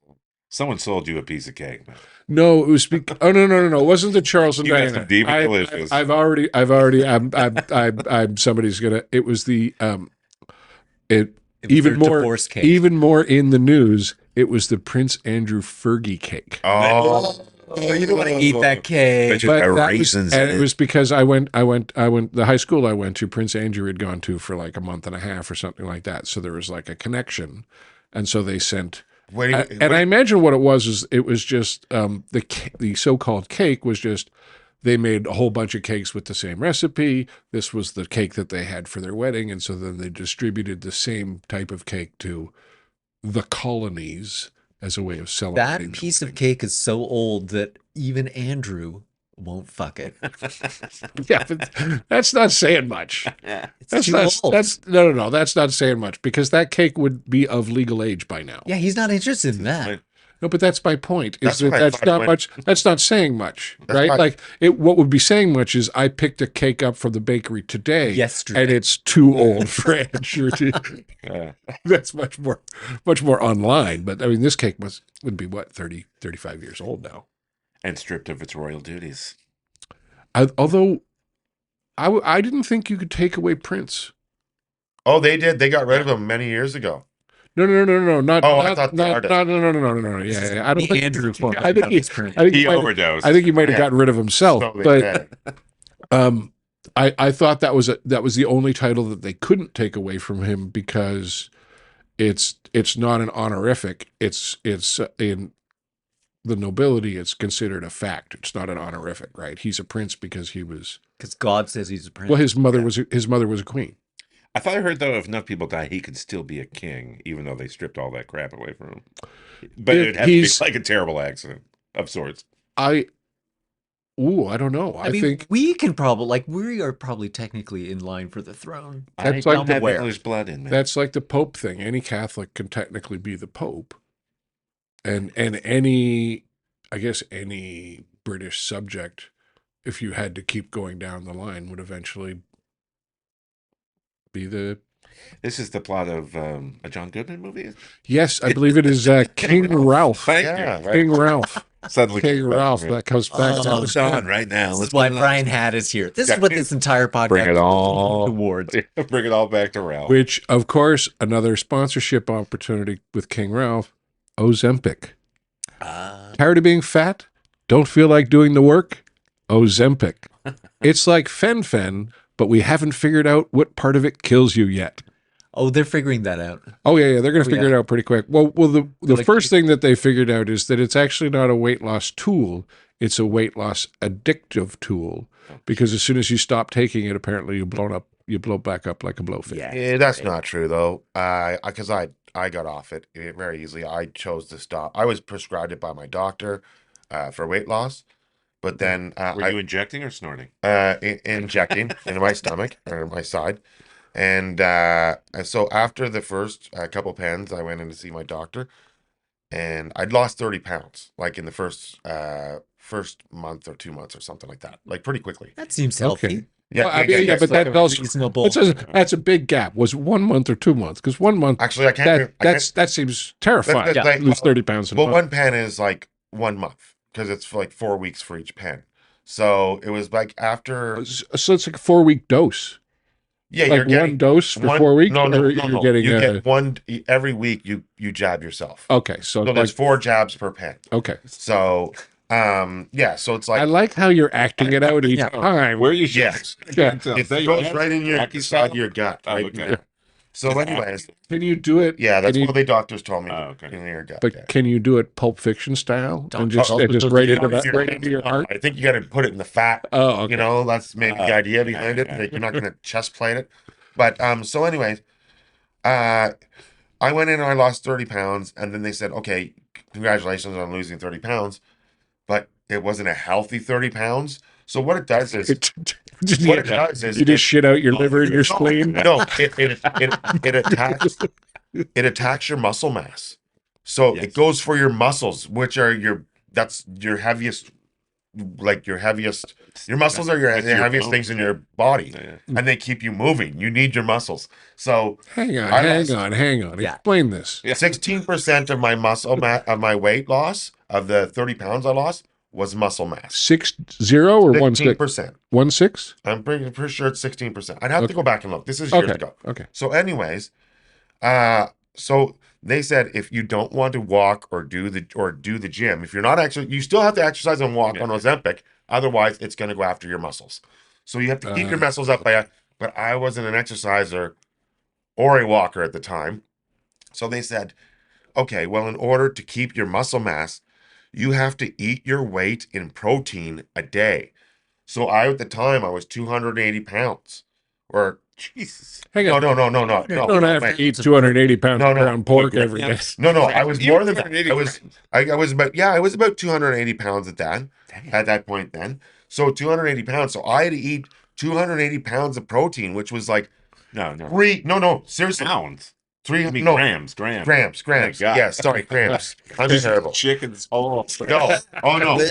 Someone sold you a piece of cake. Man. No, it was oh no, it wasn't the Charles and You got Diana. some deep and delicious. I've already I'm somebody's gonna. It was the It was even their more divorce cake. even more in the news. It was the Prince Andrew Fergie cake. Oh. Oh, you don't want to eat that cake. Just got that was, raisins and in it was because I went the high school I went to, Prince Andrew had gone to for like a month and a half or something like that. So there was like a connection. And so they sent and I imagine what it was is it was just the so-called cake was just they made a whole bunch of cakes with the same recipe. This was the cake that they had for their wedding. And so then they distributed the same type of cake to the colonies as a way of celebrating. That piece of cake is so old that even Andrew won't fuck it. Yeah, but that's not saying much. It's too old. No. That's not saying much because that cake would be of legal age by now. Yeah, he's not interested in that. No, but that's my point. Is That's what I that's thought not when- much. That's not saying much, That's right? why- Like what would be saying much is I picked a cake up from the bakery today, Yesterday. and it's too old for Andrew. Yeah. That's much more online. But I mean, this cake would be what 30, 35 years old now. And stripped of its royal duties. Although I didn't think you could take away Prince. Oh, they did. They got rid of him many years ago. No, not. Oh, I not, thought the not, artist. no. Yeah. I don't think Andrew form. I think He overdosed. I think he might have Yeah. gotten rid of himself. So they But did. I thought that was the only title that they couldn't take away from him because it's not an honorific. It's in the nobility. It's considered a fact. It's not an honorific, right? He's a prince because he was. Because God says he's a prince. Well, his mother was a queen. I thought I heard though if enough people die, he could still be a king, even though they stripped all that crap away from him. But it'd have to be He's- like a terrible accident of sorts. I don't know. I mean, think we can probably we are probably technically in line for the throne. I That's like don't the- have where? English blood in me. that's like the Pope thing. Any Catholic can technically be the Pope, and any, I guess, any British subject, if you had to keep going down the line, would eventually be the. This is the plot of a John Goodman movie. Yes, I believe it is King Ralph. Thank Yeah, you. right. King Ralph. Suddenly, King Ralph. That comes back. Oh, down. it's on right now. This Let's is why put it on. Bryan Hatt is here. This is what this entire podcast Bring it is all. towards. Bring it all back to Ralph. Which, of course, another sponsorship opportunity with King Ralph. Ozempic. Tired of being fat? Don't feel like doing the work? Ozempic. It's like fen-phen, but we haven't figured out what part of it kills you yet. Oh, they're figuring that out. Oh yeah, they're going to figure it out pretty quick. Well, the Like- first thing that they figured out is that it's actually not a weight loss tool; it's a weight loss addictive tool. Because as soon as you stop taking it, apparently you blow back up like a blowfish. Yeah, that's not true though. Because I got off it very easily. I chose to stop. I was prescribed it by my doctor for weight loss, but then Were you injecting or snorting? injecting into my stomach or my side. And so after the first couple pens, I went in to see my doctor, and I'd lost 30 pounds, like in the first month or 2 months or something like that, like pretty quickly. That seems healthy. Okay. Yeah, Well, I mean, yeah, but It's like that a also reasonable. that's a big gap. Was it 1 month or 2 months? Because 1 month actually, I can't. that seems terrifying. That's like- to lose 30 pounds in a Well, month. one pen is like 1 month because it's for like 4 weeks for each pen. So it was like after. So it's like a 4-week dose. Yeah, Like you're getting one dose for one- 4 weeks. No, or no. you're getting you get one every week. You jab yourself. okay. So, So there's like, 4 jabs per pen. okay. So yeah. So it's I like like how you're acting it out each Yeah. time. Where are you? yes, Yeah. it goes right in your Rocky inside style? your gut. Oh, Right okay. in there. So anyways, Can you do it? yeah, that's can you, what the doctors told me. Oh, okay. In your gut. But yeah. can you do it Pulp Fiction style Don't- and just oh, right You into know, that, right into your heart? I think you got to put it in the fat. Oh, okay. You know, that's maybe the idea behind it. That you're not going to chest plate it. But so anyways, I went in and I lost 30 pounds, and then they said, okay, congratulations on losing 30 pounds, but it wasn't a healthy 30 pounds. So what it does is, what it does is you just shit out your liver and your No, spleen. No, it attacks your muscle mass. So Yes. it goes for your muscles, which are that's your heaviest, your muscles are your That's your heaviest bones. things in your body, Yeah. and they keep you moving. You need your muscles. So Hang on, I hang lost- on, hang on. Yeah. Explain this. 16% of my of my weight loss of the 30 pounds I lost was muscle mass. 6-0 or 1-6? 16%. 1-6? I'm pretty sure it's 16%. I'd have Okay. to go back and look. This is years Okay. ago. Okay. So, anyways, so they said if you don't want to walk or do the gym, if you're not actually, you still have to exercise and walk on Ozempic. Otherwise, it's going to go after your muscles. So you have to keep your muscles up but I wasn't an exerciser or a walker at the time. So they said, okay, well, in order to keep your muscle mass, you have to eat your weight in protein a day. So I, at the time, I was 280 pounds. Or, Jesus. Hang no, on. no, no, no, no, You no. don't have wait. to eat 280 pounds No, of no. ground pork every day. No, I was You more were than that. 280 I was about, yeah, I was about 280 pounds at that point then. So 280 pounds. So I had to eat 280 pounds of protein, which was like No, no. no, seriously. Pounds. Three, I mean, no, grams. grams. My God. Yeah, sorry, grams. I'm Just terrible. Chicken's whole. No, oh no.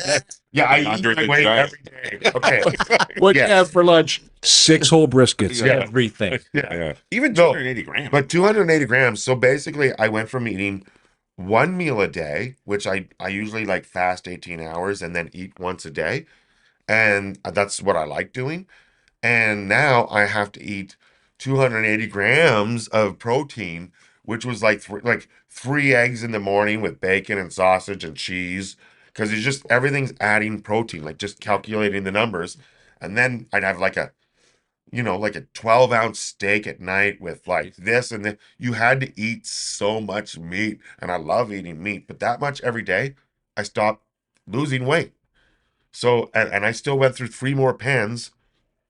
Yeah, I eat Andre my the weight Giant. every day. Okay. What do you Yes. have for lunch? 6 whole briskets. Yeah. Everything. Yeah. Even No, 280 grams. But 280 grams. So basically, I went from eating one meal a day, which I usually like fast 18 hours and then eat once a day. And that's what I like doing. And now I have to eat 280 grams of protein, which was like three eggs in the morning with bacon and sausage and cheese, because it's just everything's adding protein, like just calculating the numbers. And then I'd have like like a 12-ounce steak at night with like this and then you had to eat so much meat. And I love eating meat, but that much every day, I stopped losing weight. So, and I still went through 3 more pens,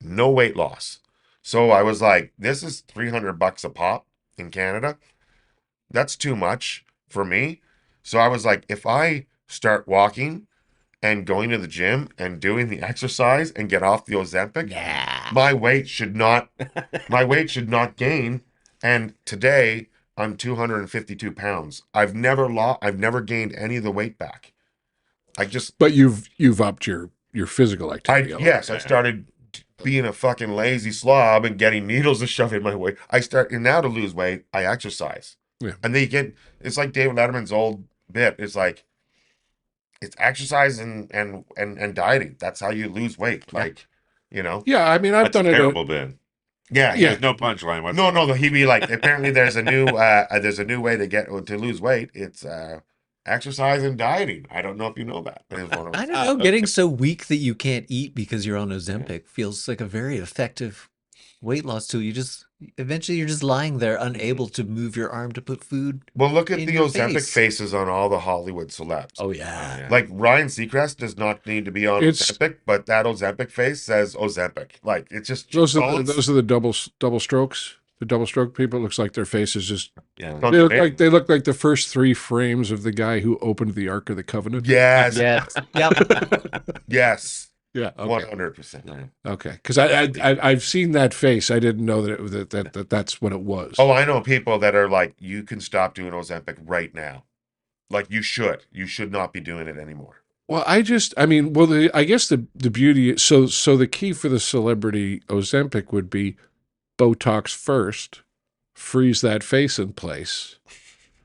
no weight loss. So I was like, this is $300 a pop in Canada. That's too much for me. So I was like, if I start walking and going to the gym and doing the exercise and get off the Ozempic, my weight should not gain. And today I'm 252 pounds. I've never gained any of the weight back. But you've upped your physical activity. I started being a fucking lazy slob and getting needles to shove in my way. And now to lose weight, I exercise. Yeah. And then it's like David Letterman's old bit. It's like, it's exercise and dieting. That's how you lose weight. Like, Yeah, I mean, I've That's done a it. terrible bin. Yeah. There's no punchline whatsoever. No, he'd be like, apparently there's a new way to lose weight. It's exercise and dieting. I don't know if you know that. I don't know. Getting so weak that you can't eat because you're on Ozempic feels like a very effective weight loss tool. Eventually you're just lying there unable to move your arm to put food. Well, look at in the your Ozempic face. faces on all the Hollywood celebs. Oh yeah. Like Ryan Seacrest does not need to be on Ozempic, but that Ozempic face says Ozempic. Like, it's just Those are the double strokes. The double stroke people. It looks like their faces just. Yeah. They look like the first 3 frames of the guy who opened the Ark of the Covenant. Yes. Yes. Yep. Yes. Yeah. Okay. 100%. Okay. Because I've seen that face. I didn't know that that's what it was. Oh, I know people that are like, you can stop doing Ozempic right now. Like, you should. You should not be doing it anymore. Well, I guess the beauty. So the key for the celebrity Ozempic would be Botox first, freeze that face in place,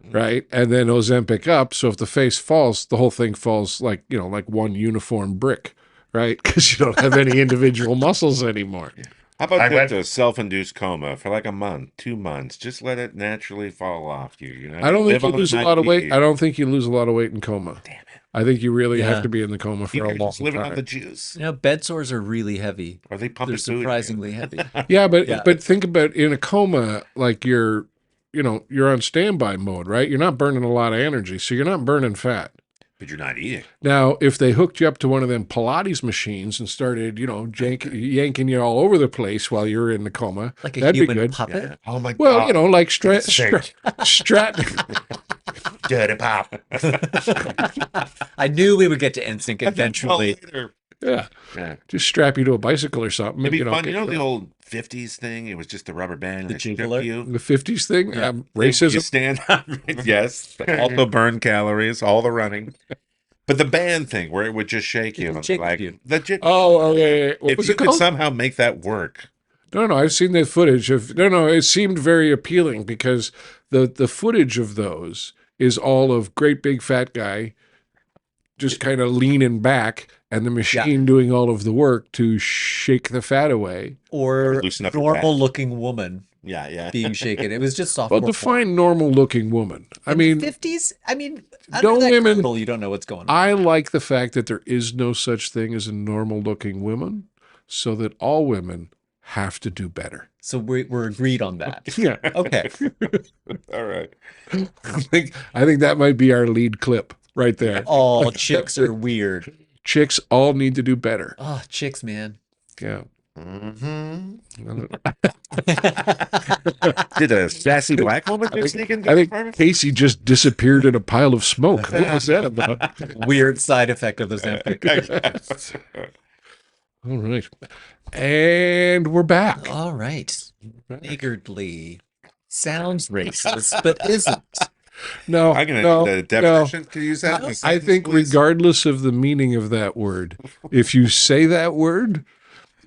right? And then Ozempic up. So if the face falls, the whole thing falls like one uniform brick, right? Because you don't have any individual muscles anymore. How about just a self-induced coma for like a month, 2 months? Just let it naturally fall off you. I don't think you lose a lot of weight. I don't think you lose a lot of weight in coma. Damn it. I think you really have to be in the coma for You're a long just living time. on the juice. Bed sores are really heavy. Are they pumping They're food? surprisingly heavy. Yeah, but think about in a coma, like you're on standby mode, right? You're not burning a lot of energy, so you're not burning fat. But you're not eating. Now, if they hooked you up to one of them Pilates machines and started, yanking you all over the place while you're in the coma, Like a that'd be human good. puppet. Yeah. Oh my God. Well, like strap. Dirty pop. I knew we would get to NSYNC eventually. Yeah. Yeah. Just strap you to a bicycle or something. It'd be fun. The old 50s thing? It was just a rubber band. The that shook jiggler? you. The 50s thing, Yeah. You racism. stand up. Yes. Also burn calories, all the running. But the band thing where it would just shake you. It would shake like, you. Oh, yeah. What if was you it could called? somehow make that work. No, I've seen the footage of. No, it seemed very appealing because the footage of those is all of great big fat guy just kind of leaning back and the machine doing all of the work to shake the fat away. Or Loosen up your normal looking woman Yeah. being shaken. It was just soft. Well, define normal looking woman. I mean, 50s. I mean, no under that women- girdle, you don't know what's going on. I like the fact that there is no such thing as a normal looking woman, so that all women have to do better. So we're agreed on that. Yeah. Okay. All right. I think that might be our lead clip right there. All chicks are weird. Chicks all need to do better. Oh, chicks, man. Yeah. Mm-hmm. Did a sassy black woman just sneak into I the think apartment? Casey just disappeared in a pile of smoke. What was that about? Weird side effect of the Ozempic. All right. And we're back. All right. Niggardly. Sounds racist, but isn't. No, I'm gonna no, need the definition. Can you use that? in a I sentence, think please? regardless of the meaning of that word, if you say that word,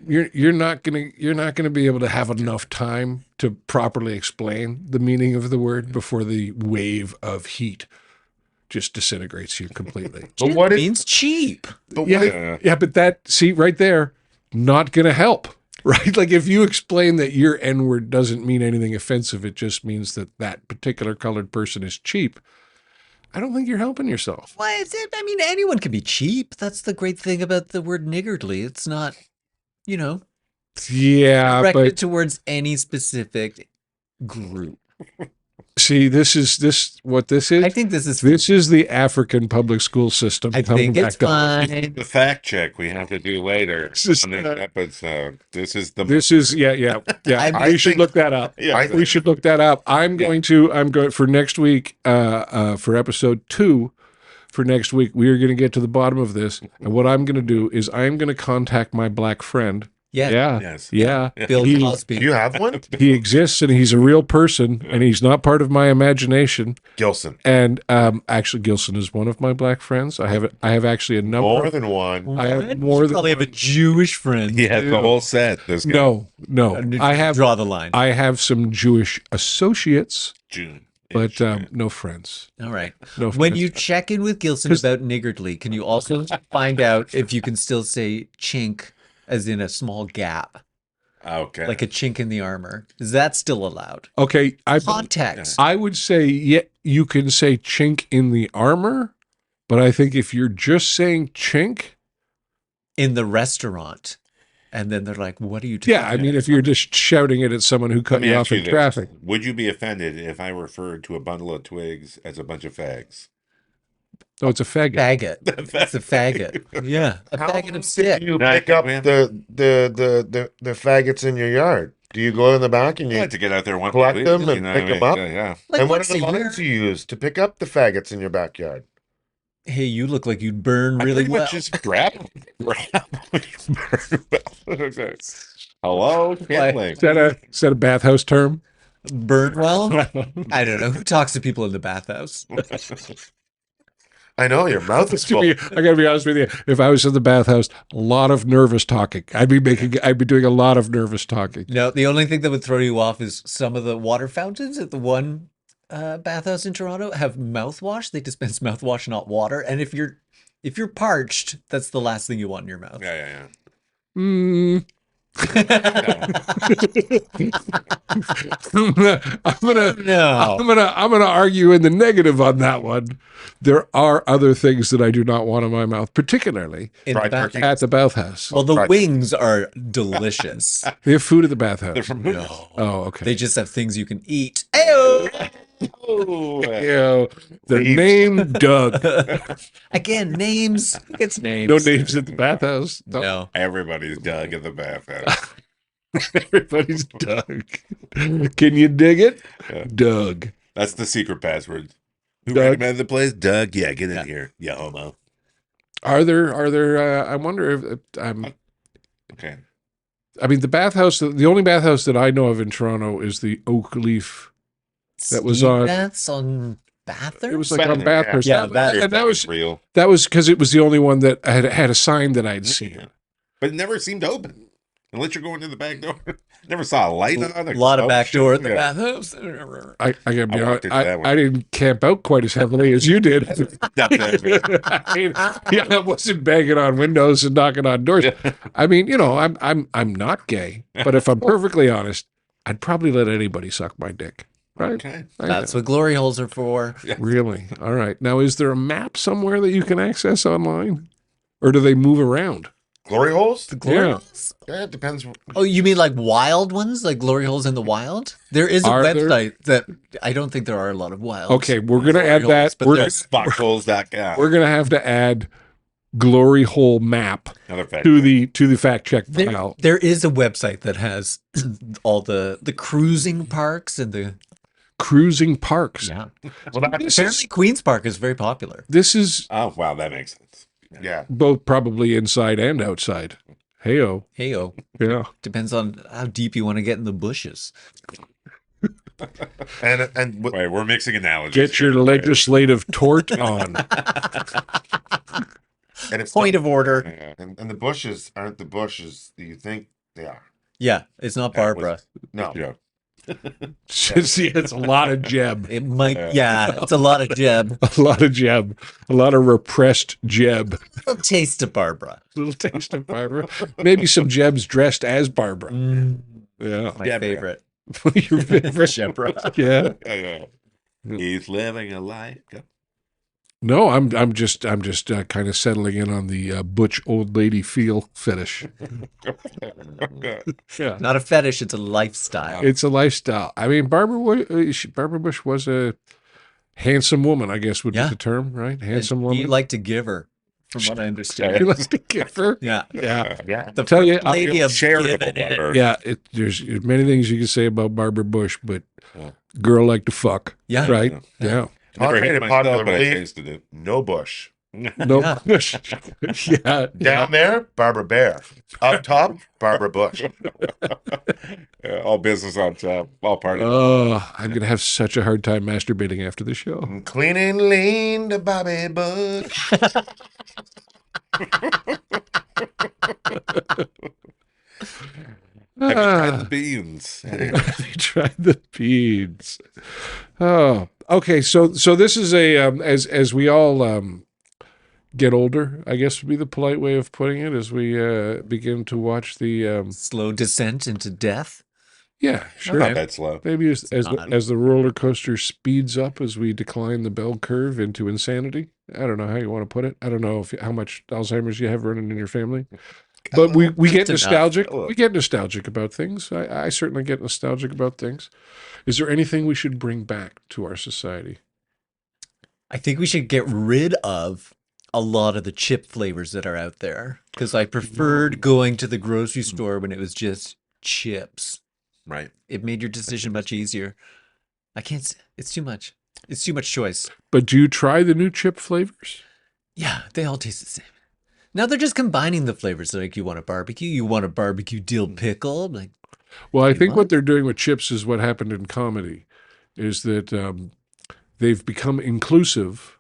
you're not gonna be able to have enough time to properly explain the meaning of the word before the wave of heat just disintegrates you completely. But what It if? means cheap. But what Yeah, if? yeah, but that, see, right there, not gonna help. Right? Like if you explain that your N-word doesn't mean anything offensive, it just means that that particular colored person is cheap. I don't think you're helping yourself. Why is it? I mean, anyone can be cheap. That's the great thing about the word niggardly. It's not, Yeah, directed but towards any specific group. see, this is what this is. I think this is. This is the African public school system. I coming think it's back up. fine. The fact check we have to do later This is- on this episode. This is the This is yeah. I We should think- look that up. yeah. We should look that up. I'm going for next week, for episode 2. For next week, we are going to get to the bottom of this, and what I'm going to do is I'm going to contact my black friend. Yeah. Yeah, Yes. yeah. Bill He- Cosby. Do you have one? He exists, and he's a real person, and he's not part of my imagination. Gilson. And actually, Gilson is one of my black friends. I have actually a number. More than one. I have What? more You than probably have a Jewish friend. He has the whole set. This guy. no. I have draw the line. I have some Jewish associates, June. but no friends. All right. No When friends. you check in with Gilson about niggardly, can you also find out if you can still say chink, as in a small gap, Okay. like a chink in the armor? Is that still allowed? Okay, Context. I would say you can say chink in the armor, but I think if you're just saying chink, In the restaurant. And then they're like, what are you talking yeah, I mean if you're just shouting it at someone who Let cut me you ask off you in this. traffic. Would you be offended if I referred to a bundle of twigs as a bunch of fags? Oh, it's a faggot. Faggot. It's a faggot. Yeah. A faggot of stick. You No, I pick think up we have- the faggots in your yard. Do you go in the back and I you? like to get out there one Collect day, them you and know pick what I them mean? up? Yeah. Like And what are once the a year. lines you use to pick up the faggots in your backyard? Hey, you look like you'd burn I really pretty well. much just grab them. Hello, kindling. Is that a bathhouse term? Burn well? I don't know. Who talks to people in the bathhouse? I know your mouth is full. I gotta be honest with you. If I was in the bathhouse, a lot of nervous talking. I'd be doing a lot of nervous talking. No, the only thing that would throw you off is some of the water fountains at the one bathhouse in Toronto have mouthwash. They dispense mouthwash, not water. And if you're parched, that's the last thing you want in your mouth. Yeah. Mm. I'm gonna argue in the negative on that one. There are other things that I do not want in my mouth, particularly In the Fried bath- turkey. at the bathhouse. Well, the Right. wings are delicious. They have food at the bathhouse. They're from No. Oh, okay. They just have things you can eat. Ayo! Oh, The Leaves. name Doug. Again, names. It's names. No names at the bathhouse. No. everybody's Doug in the bathhouse. Everybody's Doug. Can you dig it? Yeah. Doug. That's the secret password. Who Doug. recommended the place? Doug. Yeah, get in Yeah. here. Yeah, homo. Are there? I wonder if Okay. I mean, the bathhouse. The only bathhouse that I know of in Toronto is the Oak Leaf. That was Steam on- baths on Bathurst? It was like on Bathurst. Yeah, that- and that was real. because it was the only one that had a sign that I'd seen. But it never seemed open. Unless you're going to the back door. Never saw a light on. A lot of Oh, back door at the yeah. bathhouse. I gotta be I honest. walked into that one. I didn't camp out quite as heavily as you did. Definitely. I mean, yeah, I wasn't banging on windows and knocking on doors. I mean, I'm not gay, but if I'm perfectly honest, I'd probably let anybody suck my dick. Right? Okay. That's what glory holes are for. Really? All right. Now, is there a map somewhere that you can access online, or do they move around? Glory holes? The glory Yeah. holes? Yeah, it depends. Oh, you mean like wild ones? Like glory holes in the wild? There is a Are there? website that I don't think there are a lot of wild. Okay, we're gonna add Glory holes, that. but We're there's- Foxholes.com. we're gonna have to add glory hole map Another fact. to the fact check file. There is a website that has all the cruising parks and the Cruising parks. yeah. Well, Apparently, Queens Park is very popular. This is Oh, wow, that makes sense. yeah. both probably inside and outside. Heyo. Heyo, Yeah. depends on how deep you want to get in the bushes. And Wait, we're mixing analogies. Get your here. legislative tort on. and it's Point of order. Yeah. and the bushes aren't the bushes that you think they are. Yeah, it's not That was- Barbara. No. Yeah. It's a lot of Jeb. It might. Yeah, it's a lot of Jeb. A lot of Jeb. A lot of repressed Jeb. A taste of Barbara. Little taste of Barbara. Maybe some Jebs dressed as Barbara. Yeah. My Deborah. favorite. Your favorite. Deborah. Yeah. Yeah. He's living a life. Go. No, I'm just kind of settling in on the butch old lady feel fetish. Yeah. Not a fetish, it's a lifestyle. It's a lifestyle. I mean, Barbara Bush was a handsome woman, I guess would be Yeah. the term, right? Handsome woman. You like to give her, from what I You understand. like to give her. Yeah. Yeah. Yeah. The Tell you, first lady of Charitable giving it. Barbara. Yeah. There's many things you can say about Barbara Bush, but Yeah. girl like to fuck. Yeah. Right? Yeah. Never Contrary hit to myself, popular but I belief, tasted it. no bush. No Yeah. Bush. Yeah. Down there, Barbara Bear. Up top, Barbara Bush. Yeah, all business on top. All part of Oh, I'm going to have such a hard time masturbating after the show. And clean and lean to Bobby Bush. Have you tried Ah. the beans? Have you tried the beads? Oh, okay. So this is a as we all get older, I guess would be the polite way of putting it, as we begin to watch the Slow descent into death. yeah, sure. Not that slow. Maybe as not. as the roller coaster speeds up as we decline the bell curve into insanity. I don't know how you want to put it. I don't know how much Alzheimer's you have running in your family. But we get Just enough. nostalgic. We get nostalgic about things. I certainly get nostalgic about things. Is there anything we should bring back to our society? I think we should get rid of a lot of the chip flavors that are out there because I preferred going to the grocery store when it was just chips. Right. It made your decision much easier. I can't. It's too much. It's too much choice. But do you try the new chip flavors? Yeah, they all taste the same. Now they're just combining the flavors. Like you want a barbecue dill pickle. Like Well, I You think what? what they're doing with chips is what happened in comedy, is that they've become inclusive,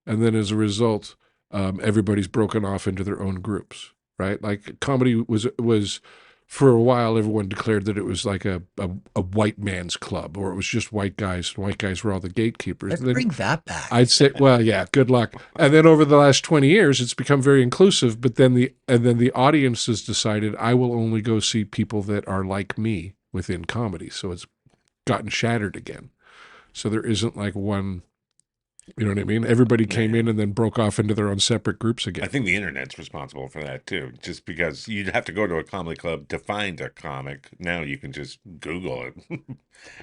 and then as a result, everybody's broken off into their own groups, right? Like comedy was for a while, everyone declared that it was like a white man's club, or it was just white guys, and white guys were all the gatekeepers. let's And then bring that back. I'd say, well, yeah, good luck. And then over the last 20 years, it's become very inclusive. But then the audience has decided, I will only go see people that are like me within comedy. So it's gotten shattered again. So there isn't like one, you know what I mean? Everybody came in and then broke off into their own separate groups I again. think the internet's responsible for that too. Just because you'd have to go to a comedy club to find a comic. Now you can just Google it.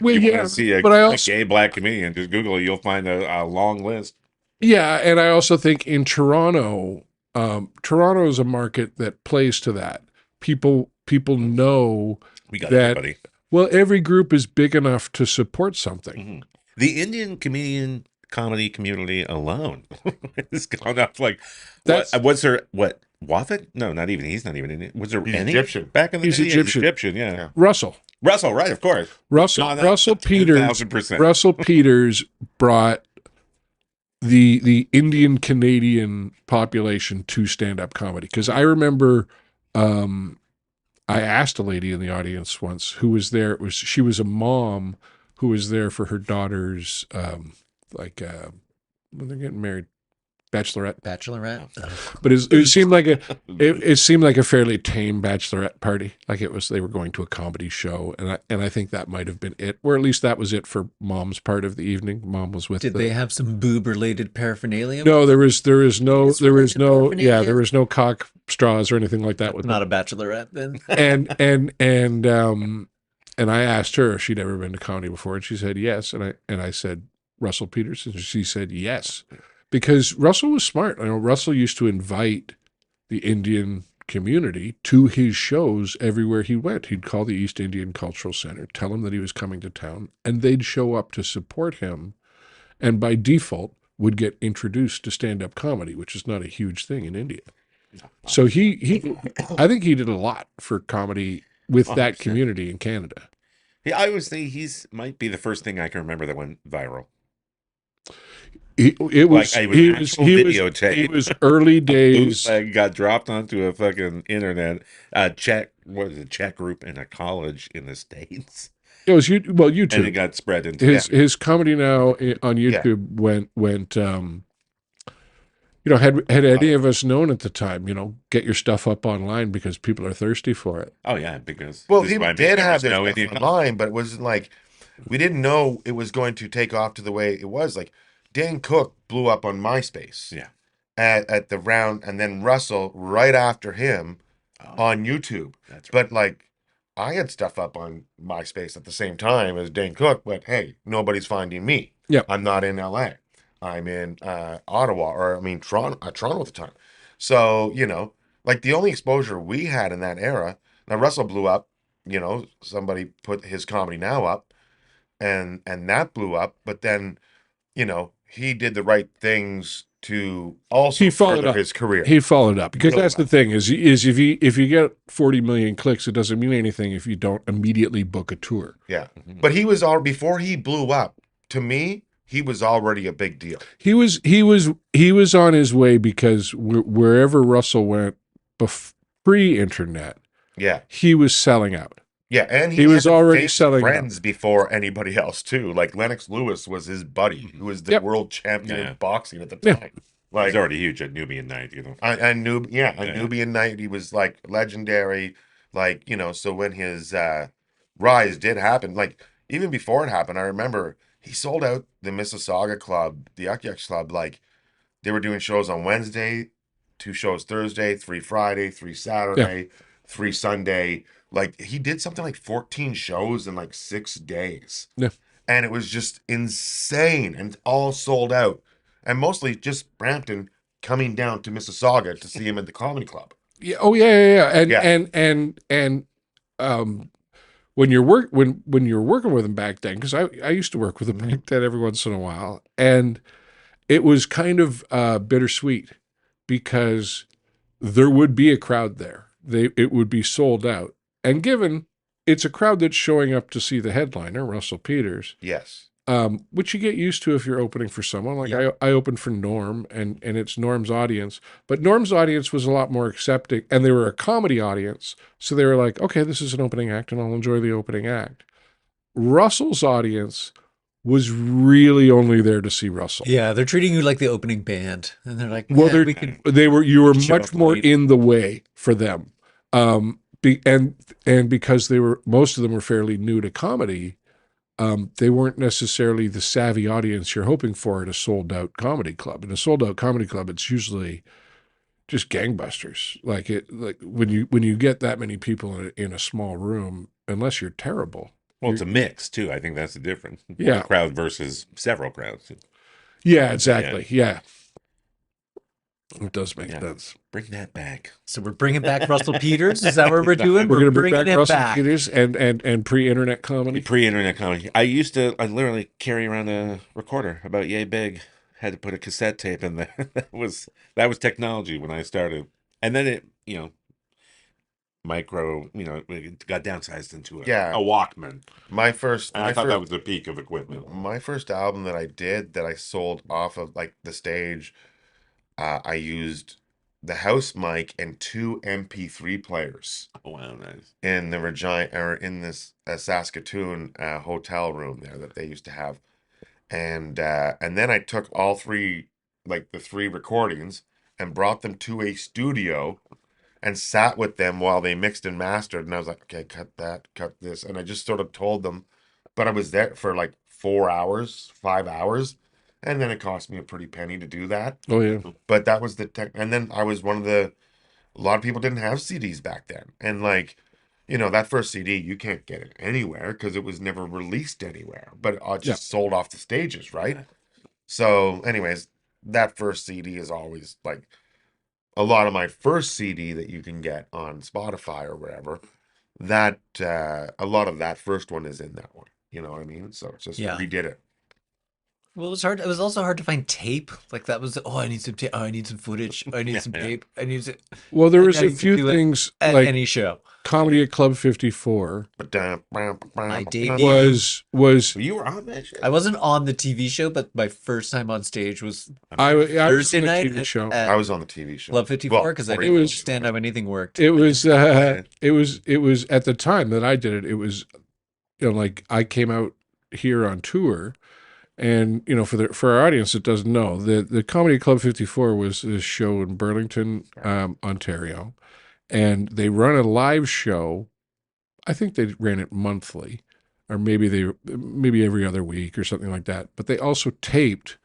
Well, You yeah, want to see a, but I a also, gay black comedian, just Google it. You'll find a long list. yeah, and I also think in Toronto, Toronto is a market that plays to that. People know We got that. everybody. Well, every group is big enough to support something. Mhm. The Indian comedian comedy community alone has gone up like That's- was there what Waffet? No, not even. He's not even Indian. Was there He's any Egyptian. back in the He's day? Egyptian. Egyptian, yeah. Russell. Russell, right? Of course. Russell Peters 1000%. Russell Peters brought the Indian Canadian population to stand-up comedy, because I remember I asked a lady in the audience once who was there. She was a mom who was there for her daughter's when they're getting married, bachelorette. Bachelorette. But it seemed like it seemed like a fairly tame bachelorette party. Like they were going to a comedy show, and I think that might have been it, or at least that was it for Mom's part of the evening. Mom was with. Did they have some boob-related paraphernalia? No, there was no paraphernalia? there was no cock straws or anything like that with Not a bachelorette then. and I asked her if she'd ever been to comedy before, and she said yes, and I said Russell Peters, and she said yes. because Russell was smart. I know Russell used to invite the Indian community to his shows everywhere he went. He'd call the East Indian Cultural Center, tell them that he was coming to town, and they'd show up to support him, and by default would get introduced to stand-up comedy, which is not a huge thing in India. So he I think he did a lot for comedy with that 100%. community in Canada. Yeah, I always think he's might be the first thing I can remember that went viral. It was Like, it was he was actual he was videotape. he was early days. Bootleg got dropped onto a fucking internet chat group in a college in the States, It was and it YouTube. got spread into His comedy now on YouTube went had any of us known at the time, get your stuff up online because people are thirsty for it. Oh yeah, because Well, this is why people did have their know stuff anything. online, but it wasn't like we didn't know it was going to take off to the way it was. Like Dan Cook blew up on MySpace Yeah. at the round, and then Russell right after him on YouTube. That's right. But like I had stuff up on MySpace at the same time as Dan Cook, but hey, nobody's finding me. Yep. I'm not in LA. I'm in Ottawa, or I mean Toronto at the time. So, like the only exposure we had in that era, now Russell blew up, somebody put his Comedy Now up and that blew up, but then, he did the right things to also He followed further up his career. He followed up because Really that's the thing is if you get 40 million clicks, it doesn't mean anything if you don't immediately book a tour. Yeah. But he was all before he blew up, to me, he was already a big deal. He was on his way because wherever Russell went pre-internet, Yeah. he was selling out. Yeah, and He was had already famous selling friends before anybody else too. Like Lennox Lewis was his buddy, who was the Yep. world champion Yeah. of boxing at the Yeah. time. Like He's already huge at Nubian Night, I knew, Yeah. Nubian Night, he was like legendary. Like, so when his rise did happen, like even before it happened, I remember he sold out the Mississauga club, the Yuck Yucks club. Like they were doing shows on Wednesday, 2 shows Thursday, 3 Friday, 3 Saturday, 3 Sunday. Like he did something like 14 shows in like 6 days. Yeah. And it was just insane and all sold out. And mostly just Brampton coming down to Mississauga to see him at the comedy club. Yeah. Oh yeah. And Yeah. and when you're working with him back then, because I used to work with him back then every once in a while, and it was kind of bittersweet because there would be a crowd there. It would be sold out, and given it's a crowd that's showing up to see the headliner, Russell Peters, Yes. which you get used to if you're opening for someone. Like I opened for Norm, and it's Norm's audience. But Norm's audience was a lot more accepting, and they were a comedy audience. So they were like, okay, this is an opening act, and I'll enjoy the opening act. Russell's audience was really only there to see Russell. Yeah, they're treating you like the opening band, and they're like, Well, "Yeah, we can." you were show much up more late. in the way for them. And because most of them were fairly new to comedy, they weren't necessarily the savvy audience you're hoping for at a sold out comedy club. In a sold out comedy club, it's usually just gangbusters. Like when you get that many people in a small room, unless you're terrible. Well, it's a mix too. I think that's the difference. Yeah. One crowd versus several crowds. Yeah, exactly. Yeah. It does make sense. Bring that back. So we're bringing back Russell Peters. Is that what we're doing? We're going to bring back him Russell back. Peters and pre-internet comedy. Pre-internet comedy. I literally carry around a recorder about yay big. Had to put a cassette tape in there. that was technology when I started. And then it, it got downsized into a Walkman. My first, And I thought that was the peak of equipment. my first album that I did that I sold off of like the stage, I used the house mic and 2 MP3 players Oh, wow, nice. in the Regina or in this Saskatoon hotel room there that they used to have, and then I took all 3, like the 3 recordings, and brought them to a studio and sat with them while they mixed and mastered, and I was like, okay, cut that, cut this, and I just sort of told them, but I was there for like 4 hours, 5 hours. And then it cost me a pretty penny to do that. Oh yeah. But that was the tech. And then I was a lot of people didn't have CDs back then. And like, that first CD, you can't get it anywhere because it was never released anywhere, but it just sold off the stages, right? So anyways, that first CD is always like a lot of my first CD that you can get on Spotify or wherever. That a lot of that first one is in that one. You know what I mean? So it's just Yeah. redid it. Well, it was hard. It was also hard to find tape. Like that was, oh, I need some tape. Oh, I need some footage. I need some Yeah. tape. I need some. Well, there And was now a you can few do it things at like any show. Comedy at Club 54 My debut. was You were on that shit. I wasn't on the TV show, but my first time on stage was I was Thursday on the night TV show. at I was on the TV show. Club 54 because I Well, didn't was- understand how anything worked. It was it was at the time that I did it. It was, you know, like I came out here on tour, and you know, for our audience that doesn't know, the Comedy Club 54 was this show in Burlington, Ontario, and they run a live show. I think they ran it monthly, or maybe every other week or something like that. But they also taped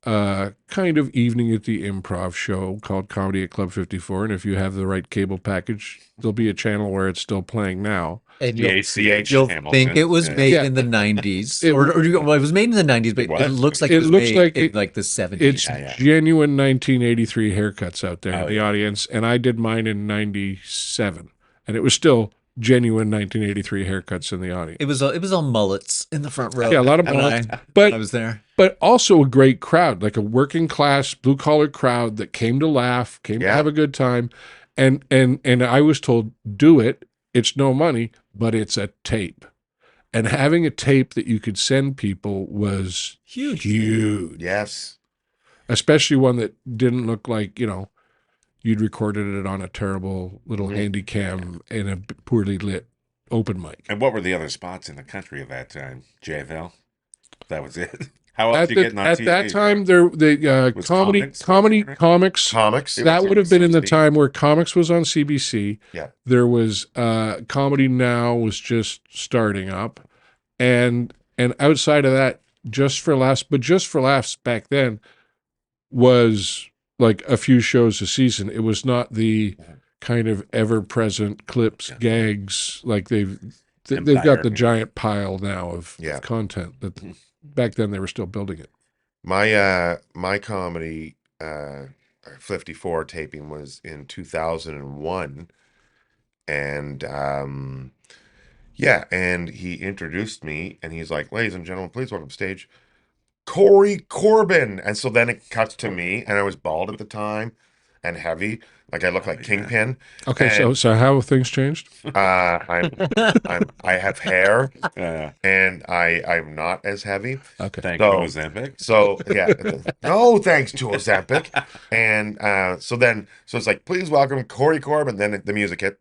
kind of evening at the Improv show called Comedy at Club 54. And if you have the right cable package, there'll be a channel where it's still playing now. And The you'll, ACH you'll Hamilton. think it was Yeah. made Yeah. in the 90s. It- Well, it was made in the 90s, but What? it looks like It it was looks made like in it- like the 70s. It's Yeah. genuine 1983 haircuts out there Oh, in the yeah. audience. And I did mine in 97. And it was still genuine 1983 haircuts in the audience. It was all mullets in the front row. Yeah, a lot of when mullets. I But was there. but also a great crowd, like a working class blue collar crowd that came to laugh, came to Yeah. have a good time. And I was told, do it. It's no money, but it's a tape. And having a tape that you could send people was Huge. huge. yes. Especially one that didn't look like, you know, you'd recorded it on a terrible little handy cam in a poorly lit open mic. And what were the other spots in the country at that time? JFL? That was it. How else At, you the, getting on at TV? that time, the Was comedy comics? comics Comics. that was would have been in the CBC. time where comics was on CBC. Yeah. There was Comedy Now was just starting up, and outside of that, Just for Laughs back then was like a few shows a season. It was not the kind of ever present clips, gags like they've got Empire. the giant pile now of Yeah. content that back then they were still building it. My comedy 54 taping was in 2001, and yeah, and he introduced me, and he's like, "Ladies and gentlemen, please welcome to stage Corbin." And so then it cuts to me, and I was bald at the time and heavy, like I look like Kingpin. Okay, And- so how have things changed? I have hair, Yeah. and I'm not as heavy. Okay. Thank So- you, Ozempic. So yeah, no thanks to Ozempic. And so it's like, please welcome Corey Corbin. Then the music hit,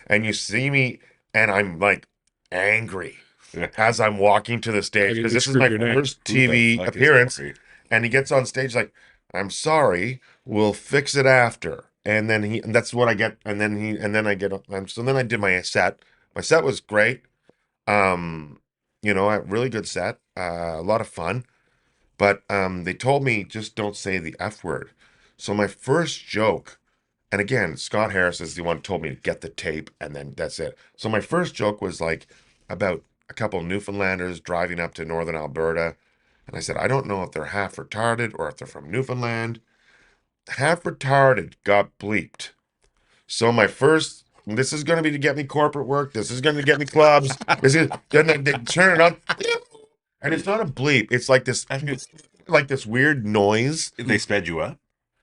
and you see me, and I'm like angry Yeah. as I'm walking to the stage Like, because you this is screwed my your name. first Who the TV fuck is appearance. Corey? And he gets on stage like, "I'm sorry, we'll fix it after." And then and that's what I get. And then I get. So then I did my set. My set was great. You know, a really good set. A lot of fun. But they told me just don't say the F word. So my first joke, and again, Scott Harris is the one who told me to get the tape, and then that's it. So my first joke was like about a couple of Newfoundlanders driving up to northern Alberta. And I said, I don't know if they're half retarded or if they're from Newfoundland. Half retarded got bleeped. So my first, this is going to be to get me corporate work. This is going to get me clubs. Then they turn it on. And it's not a bleep. It's like this weird noise. They sped you up?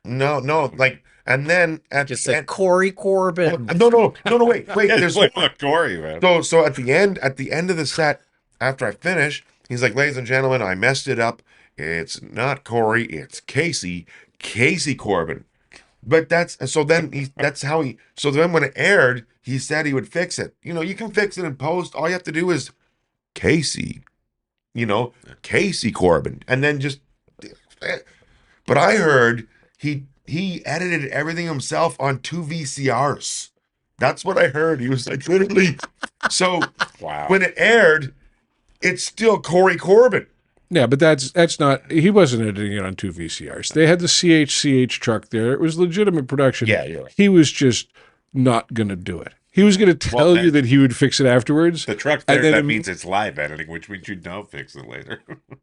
No, like, and then at Just the said end, Corey Corbin. no, wait. There's like Corey, man. so at the end of the set, after I finish, he's like, "Ladies and gentlemen, I messed it up. It's not Corey, it's Casey Corbin." But so then when it aired, he said he would fix it. You know, you can fix it in post. All you have to do is Casey Corbin, and then just. But I heard he edited everything himself on 2 VCRs. That's what I heard. He was like literally. So Wow. when it aired, it's still Corey Corbin. Yeah, but that's not. He wasn't editing it on 2 VCRs. They had the CH truck there. It was legitimate production. Yeah, you're right. He was just not going to do it. He was going to tell Well, you that he would fix it afterwards. The truck And there, then that im- means it's live editing, which means you don't fix it later.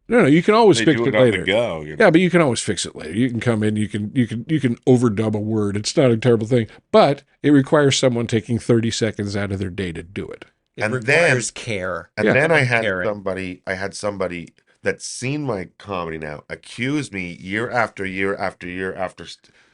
No, you can always They fix do it it on later. the go. You know? Yeah, but you can always fix it later. You can come in, you can overdub a word. It's not a terrible thing, but it requires someone taking 30 seconds out of their day to do it. It And requires care. And Yeah. then I had Caring. somebody that's seen my comedy now accuse me year after year after year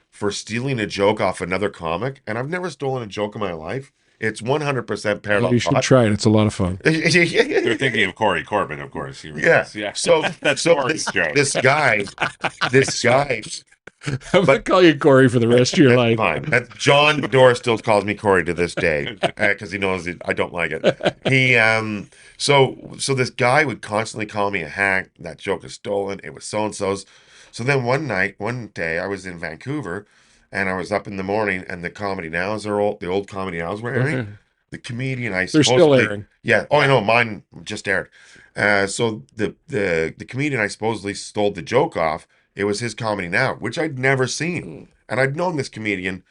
for stealing a joke off another comic, and I've never stolen a joke in my life. It's 100% Well, parallel you should thought. try it. It's a lot of fun. They're thinking of Corbin, of course. Yeah. Yeah. So That's so Corey's joke. this guy, I'm going to call you Corey for the rest of your that's life. fine. John Doerr still calls me Corey to this day because he knows I don't like it. He so this guy would constantly call me a hack. That joke is stolen. It was so and so's. So then one day, I was in Vancouver, and I was up in the morning, and the Comedy Nows the old Comedy Nows were airing. Okay. The comedian I They're still supposedly airing. yeah. Oh, I know. Mine just aired. So the comedian I supposedly stole the joke off. It was his Comedy Now, which I'd never seen, and I'd known this comedian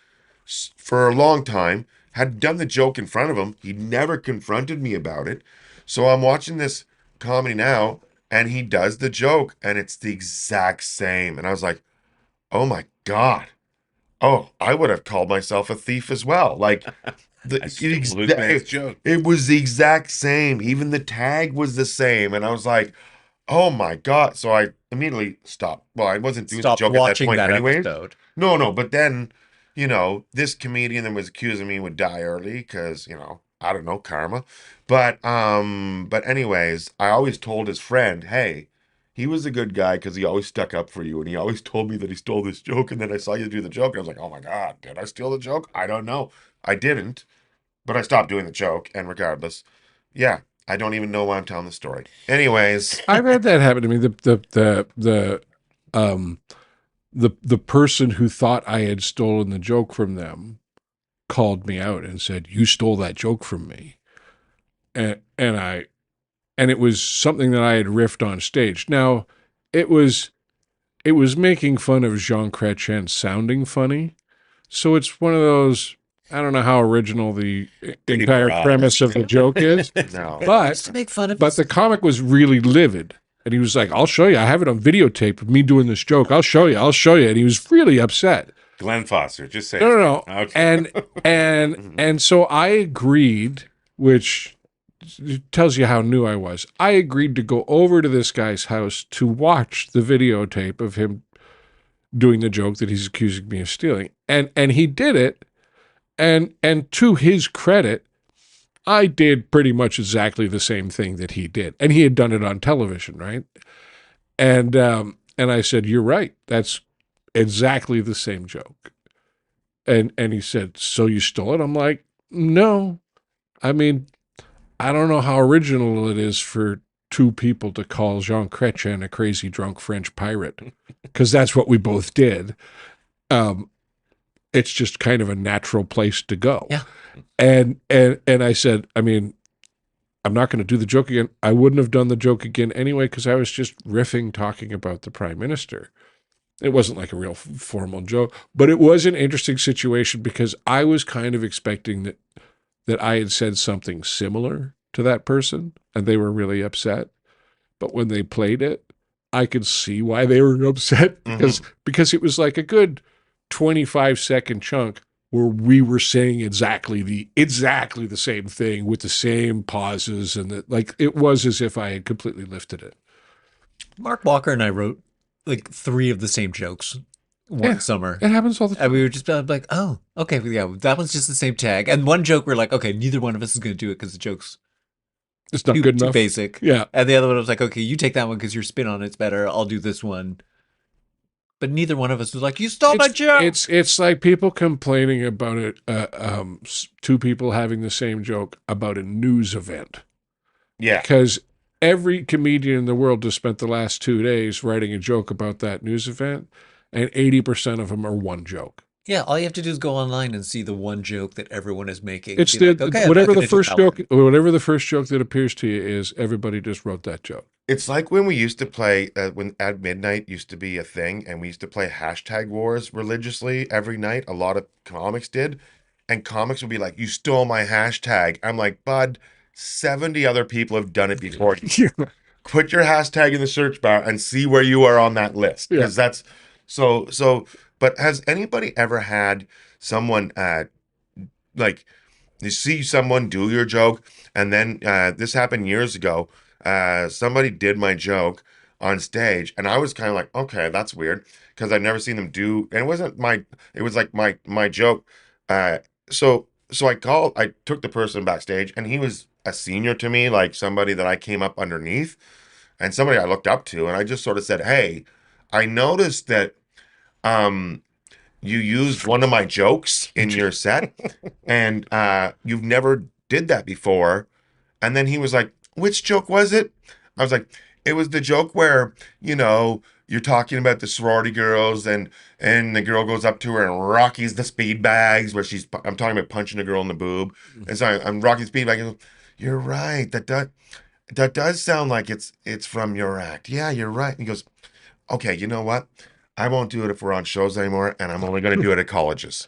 for a long time. Had done the joke in front of him. He never confronted me about it. So I'm watching this Comedy Now, and he does the joke, and it's the exact same. And I was like, "Oh my god! Oh, I would have called myself a thief as well." Like I stole this man's joke. it was the exact same. Even the tag was the same. And I was like, oh my God. So I immediately stopped. Well, I wasn't doing Stop the joke at that watching point that anyways. episode. No. But then, this comedian that was accusing me would die early because, I don't know, karma. But anyways, I always told his friend, hey, he was a good guy because he always stuck up for you. And he always told me that he stole this joke. And then I saw you do the joke. And I was like, oh my God, did I steal the joke? I don't know. I didn't. But I stopped doing the joke, and regardless, yeah, I don't even know why I'm telling the story. Anyways, I've had that happen to me. The person who thought I had stolen the joke from them called me out and said, "You stole that joke from me," and it was something that I had riffed on stage. Now, it was making fun of Jean Chrétien sounding funny, so it's one of those. I don't know how original the entire premise of the joke is, no. Just to make fun of but the comic was really livid. And he was like, I'll show you. I have it on videotape of me doing this joke. I'll show you. And he was really upset. Glenn Foster, just say No. Okay. And so I agreed, which tells you how new I was. I agreed to go over to this guy's house to watch the videotape of him doing the joke that he's accusing me of stealing. And he did it. And to his credit, I did pretty much exactly the same thing that he did. And he had done it on television, right? And I said, "You're right. That's exactly the same joke." And he said, "So you stole it?" I'm like, "No. I mean, I don't know how original it is for two people to call Jean Chrétien a crazy drunk French pirate, because that's what we both did. It's just kind of a natural place to go." Yeah. And I said, I mean, I'm not going to do the joke again. I wouldn't have done the joke again anyway, because I was just riffing, talking about the prime minister. It wasn't like a real formal joke, but it was an interesting situation because I was kind of expecting that I had said something similar to that person and they were really upset. But when they played it, I could see why they were upset because it was like a good 25-second chunk where we were saying exactly the same thing with the same pauses, and it was as if I had completely lifted it. Mark Walker and I wrote like 3 of the same jokes one summer. It happens all the time. And we were just like, oh, okay, yeah, that one's just the same tag. And one joke, we're like, okay, neither one of us is going to do it because the joke's It's not too, good too enough. basic. Yeah. And the other one was like, okay, you take that one because your spin on it's better. I'll do this one. But neither one of us was like, you stole my joke. It's like people complaining about it. Two people having the same joke about a news event. Yeah. Because every comedian in the world has spent the last 2 days writing a joke about that news event, and 80% of them are one joke. Yeah, all you have to do is go online and see the one joke that everyone is making. It's Be the like, okay, whatever I'm the not gonna first do that joke, one. whatever the first joke that appears to you is. Everybody just wrote that joke. It's like when we used to play, when at midnight used to be a thing, and we used to play hashtag wars religiously every night. A lot of comics did. and comics would be like, "You stole my hashtag." I'm like, "Bud, 70 other people have done it before you. Yeah. Put your hashtag in the search bar and see where you are on that list." Yeah. Because that's so. But has anybody ever had someone like you see someone do your joke, and then this happened years ago. Somebody did my joke on stage, and I was kind of like, okay, that's weird because I've never seen them do, and it wasn't my, it was like my joke. So I took the person backstage, and he was a senior to me, like somebody that I came up underneath, and somebody I looked up to, and I just sort of said, hey, I noticed that um you used one of my jokes in your set, and you've never did that before. And then he was like, which joke was it? I was like, it was the joke where, you're talking about the sorority girls, and the girl goes up to her and rockies the speed bags where I'm talking about punching a girl in the boob. And so I'm rocking speed bag. And you're right. That does sound like it's from your act. Yeah, you're right. He goes, okay, you know what? I won't do it if we're on shows anymore, and I'm only going to do it at colleges.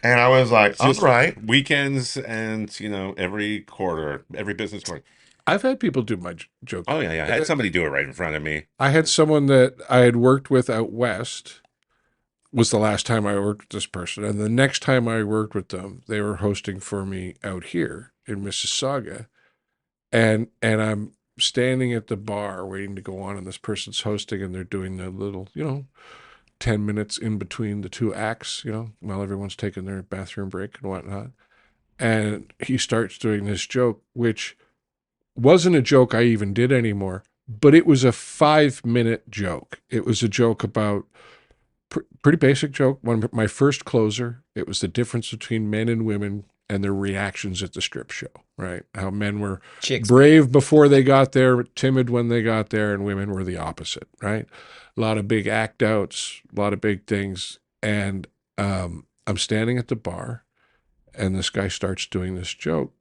And I was like, all Just right. weekends and, every quarter, every business quarter. I've had people do my joke. Oh, yeah. I had somebody do it right in front of me. I had someone that I had worked with out west, was the last time I worked with this person. And the next time I worked with them, they were hosting for me out here in Mississauga. And I'm standing at the bar waiting to go on, and this person's hosting, and they're doing the little, 10 minutes in between the two acts, while everyone's taking their bathroom break and whatnot. And he starts doing this joke, which wasn't a joke I even did anymore, but it was a 5-minute joke. It was a joke about pretty basic joke. My first closer. It was the difference between men and women and their reactions at the strip show, right? How men were brave before they got there, timid when they got there, and women were the opposite, right? A lot of big act outs, a lot of big things. And I'm standing at the bar, and this guy starts doing this joke.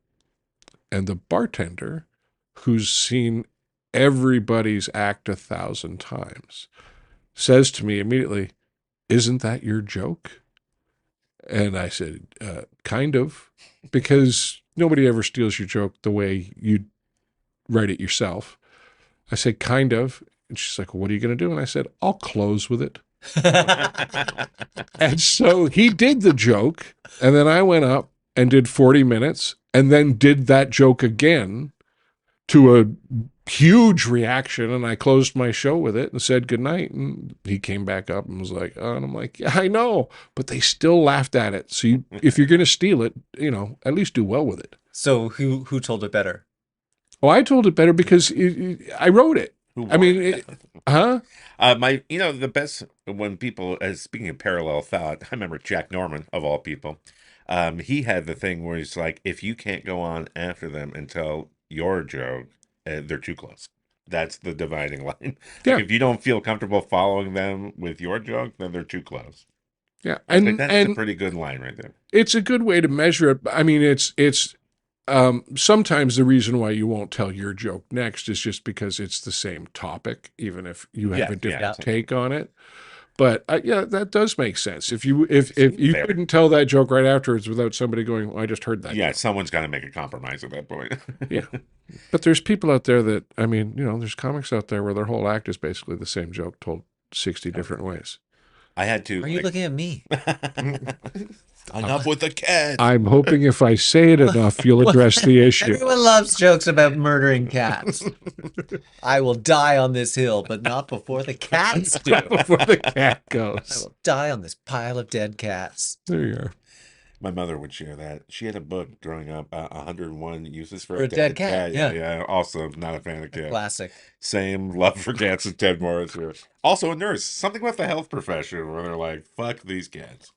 And the bartender, who's seen everybody's act 1,000 times, says to me immediately, "Isn't that your joke?" And I said, kind of, because nobody ever steals your joke the way you write it yourself. I said, kind of. And she's like, well, what are you going to do? And I said, I'll close with it. And so he did the joke. And then I went up and did 40 minutes and then did that joke again to a huge reaction, and I closed my show with it and said goodnight. And he came back up and was like, oh, and I'm like, yeah, I know, but they still laughed at it. So if you're going to steal it, at least do well with it. So who told it better? Oh, I told it better because I wrote it. I mean, the best when people, as speaking of parallel thought, I remember Jack Norman of all people. He had the thing where he's like, if you can't go on after them and tell your joke, they're too close. That's the dividing line. Yeah. If you don't feel comfortable following them with your joke, then they're too close. Yeah, and that's a pretty good line right there. It's a good way to measure it. I mean, it's sometimes the reason why you won't tell your joke next is just because it's the same topic, even if you have a different take on it. But that does make sense. If you couldn't tell that joke right afterwards without somebody going, well, I just heard that. Yeah, joke. Someone's got to make a compromise at that point. Yeah. But there's people out there that, there's comics out there where their whole act is basically the same joke told 60 different ways. I had to. Are you looking at me? Enough with the cats. I'm hoping if I say it enough, you'll address the issue. Everyone loves jokes about murdering cats. I will die on this hill, but not before the cats do. Not before the cat I goes. will die on this pile of dead cats. There you are. My mother would share that. She had a book growing up, 101 Uses for a dead cat. Yeah. Also, not a fan of cats. Classic. Same love for cats as Ted Morris here. Also a nurse. Something with the health profession where they're like, fuck these cats.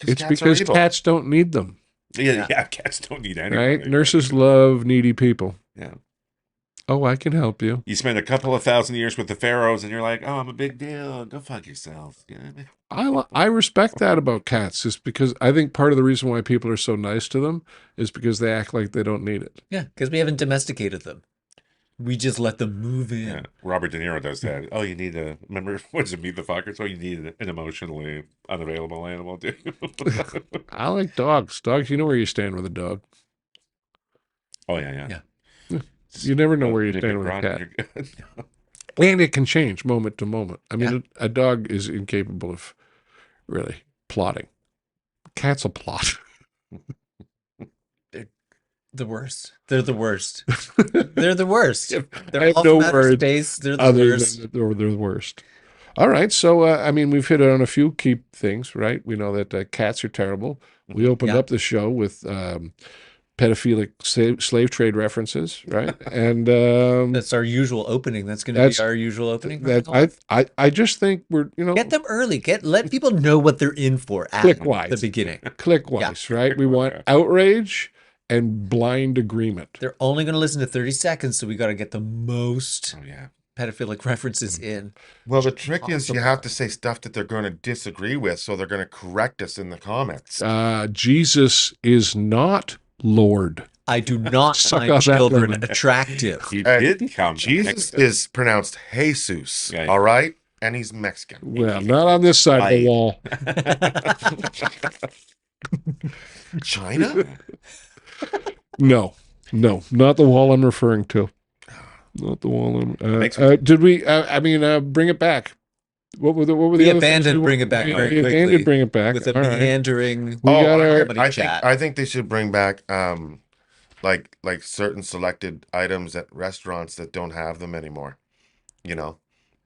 It's because cats don't need them. Yeah, cats don't need anything. Right? Nurses love needy people. Yeah. Oh, I can help you. You spend a couple of 1,000 years with the pharaohs and you're like, oh, I'm a big deal. Go fuck yourself. You know what I mean? I respect that about cats, is because I think part of the reason why people are so nice to them is because they act like they don't need it. Yeah, because we haven't domesticated them. We just let them move in. Yeah. Robert De Niro does that. Oh, you need a remember what is it? Meet the Fockers. Oh, you need an emotionally unavailable animal, too. I like dogs. Dogs, you know where you stand with a dog. Oh yeah. You never know where you Nip stand it, with a Ron, cat. you're good. And it can change moment to moment. I mean, a dog is incapable of really plotting. Cats will plot. The worst. They're the worst. They're the worst. I They're have all no from outer words space. They're the Other worst. than they're the worst. All right. So, I mean, we've hit on a few key things, right? We know that cats are terrible. We opened Yeah. up the show with pedophilic slave trade references, right? And That's our usual opening. That's going to That's- be our usual opening. that I just think we're, Get them early. Let people know what they're in for at Click-wise. the beginning. click-wise, right? We want outrage and blind agreement. They're only going to listen to 30 seconds, so we got to get the most Oh yeah. pedophilic references in. Well, the trick is you have to say stuff that they're going to disagree with, so they're going to correct us in the comments. Jesus is not Lord. I do not Suck find on that children lemon. attractive. He Hey, did come. Jesus is pronounced Jesus, Yeah. all right? And he's Mexican. Well, not on this side of the wall. China? No, not the wall I'm referring to. Not the wall. Makes- Did we? Bring it back. What were the We other abandoned things Bring It Back We very abandoned quickly Bring It Back. with a All right. meandering We got our. comedy I think chat. I think they should bring back like certain selected items at restaurants that don't have them anymore. You know,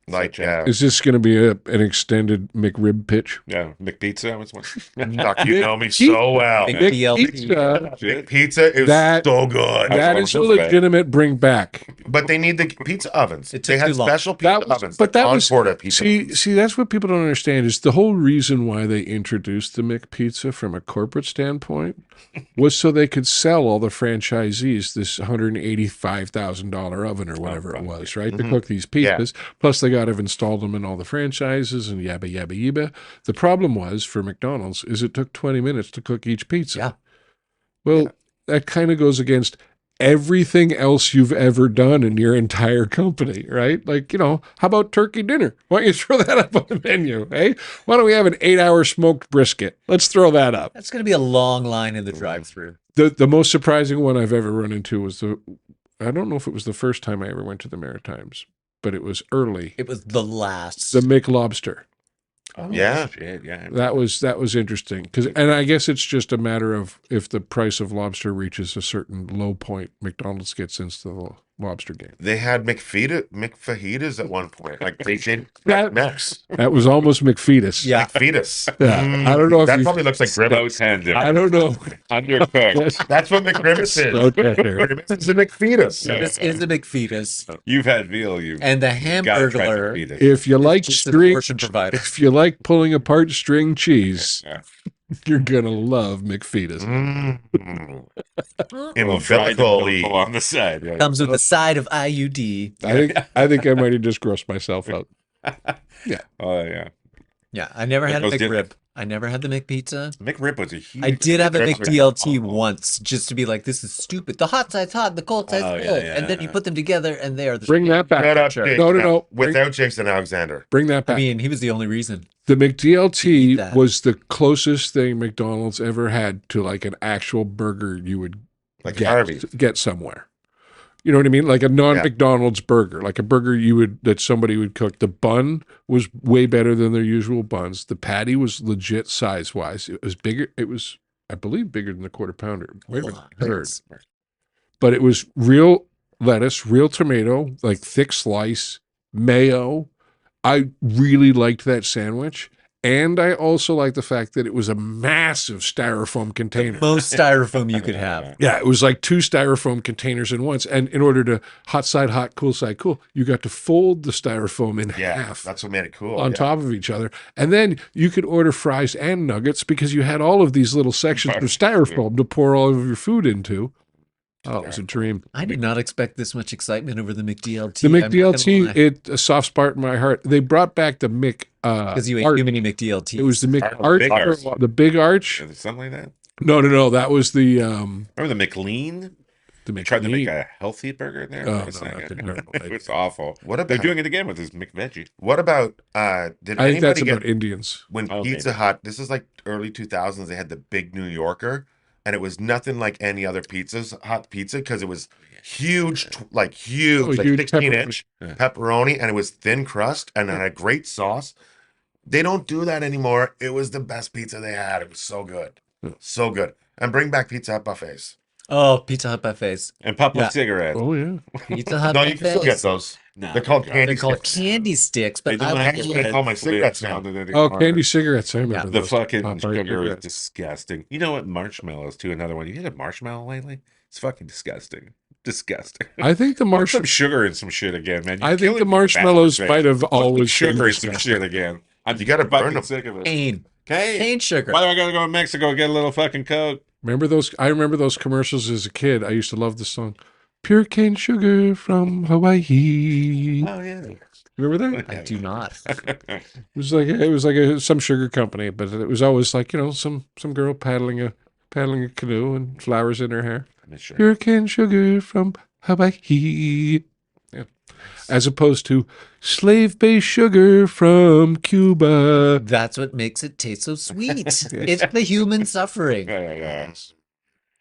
like Such as- Is this going to be an extended McRib pitch? Yeah, McPizza was one. Doc, you know me so well. Big Big DLT. pizza. Shit. Pizza is That- so good, That I is a was gonna say. legitimate bring back. but they need the pizza ovens. It They took had too long. special pizza ovens, like Concorda pizza. See, that's what people don't understand is the whole reason why they introduced the McPizza from a corporate standpoint was so they could sell all the franchisees this $185,000 oven or whatever it was, right? To cook these pizzas. Plus, they got to install them in all the franchises and yabba yabba yabba. The problem was for McDonald's is it took 20 minutes to cook each pizza. Yeah. Well, that kind of goes against everything else you've ever done in your entire company, right? Like, how about turkey dinner? Why don't you throw that up on the menu, eh? Why don't we have an 8-hour smoked brisket? Let's throw that up. That's going to be a long line in the drive-through. The most surprising one I've ever run into was I don't know if it was the first time I ever went to the Maritimes, but it was early. It was the last. The McLobster. Oh, Yeah. shit, yeah. That was interesting and I guess it's just a matter of if the price of lobster reaches a certain low point, McDonald's gets into the lobster game. They had McFajitas at one point. Like they did That- Mex. That was almost McFetus. Yeah. McFetus. Yeah. I don't know if that you- probably looks like So grimace. tender. I don't know. Undercooked. That's what McGrimace is. So tender. McGrimace is a McFetus. This is a McFetus. You've had veal. You And the gotta try Hamburglar McPizza. If you like is the string, portion provider. if you like pulling apart string cheese, Yeah. you're gonna love McFetus. Mm. Little fried Umbilically. umbilical on the side. Yeah. Comes with the side of IUD. I think I might have just grossed myself out. Oh yeah. Yeah, I never That had a goes McRib. I never had the McPizza. McRib was a huge. I did have a McRib's McDLT Oh. once, just to be like, this is stupid. The hot side's hot, the cold side's Oh, cold, yeah, and then you yeah. put them together, and they are the. Bring that back. Shut up, Sure. Jason. No. Without Jason Alexander. Bring that I back. mean, he was the only reason. The Eat McDLT that. was the closest thing McDonald's ever had to like an actual burger you would Like Harvey. get somewhere. You know what I mean? Like a non-McDonald's burger, like a burger that somebody would cook. The bun was way better than their usual buns. The patty was legit size-wise. It was bigger. It was, I believe, bigger than the quarter pounder. Wait a minute, third. But it was real lettuce, real tomato, like thick slice, mayo. I really liked that sandwich. And I also liked the fact that it was a massive styrofoam container. Most styrofoam you could have. Yeah, it was like 2 styrofoam containers in once. And in order to hot side hot, cool side cool, you got to fold the styrofoam in Yeah, half that's what made it cool. on yeah. top of each other. And then you could order fries and nuggets because you had all of these little sections of styrofoam to pour all of your food into. Oh, it was a dream. I did not expect this much excitement over the McDLT. The McDLT, it a soft spot in my heart. They brought back the Mc because you ate Arch. too many McDLTs. It was the Mc Big Arch, Arch. the big arch. Something like that. No. That was the Remember the McLean? the They tried to make McMeat. a healthy burger there Oh, for a no, second. that's a terrible It idea. was awful. What They're about doing it again with this McVeggie. what about did I think that's anybody about get Indians. when Oh, Pizza maybe. Hut, this is like early 2000s, they had the big New Yorker, and it was nothing like any other Hut pizza because it was huge, like huge, Oh, like huge 16-inch Yeah. pepperoni, and it was thin crust and it had a great sauce. They don't do that anymore. It was the best pizza they had. It was so good. So good. And bring back Pizza Hut buffets. Oh, Pizza Hut buffets. And Papa Yeah. cigarettes. Oh yeah. Pizza Hut No, you can still get buffets. those. No, They're called God. candy They're called sticks. candy sticks, They but don't I have That's like what I call my red cigarettes lips now. on it Oh, anymore. candy cigarettes. I remember Yeah. The those. fucking Popeye sugar is cigarettes. disgusting. You know what? Marshmallows too. Another one. You had a marshmallow lately? It's fucking disgusting. Disgusting. I think the Put some marsh. sugar in some shit again, man. I think the marshmallows might have Put always sugar been in some disgusting. shit again. I'm You gotta burn fucking them. sick of it. cane. Okay. Cane sugar. Why do I gotta go to Mexico and get a little fucking Coke? Remember those? I remember those commercials as a kid. I used to love the song, "Pure cane sugar from Hawaii." Oh yeah. Remember that? I do not. It was like some sugar company, but it was always like some girl paddling a canoe and flowers in her hair. Sure. Pure cane sugar from Hawaii. Yeah. As opposed to slave-based sugar from Cuba. That's what makes it taste so sweet. It's the human suffering, Yeah.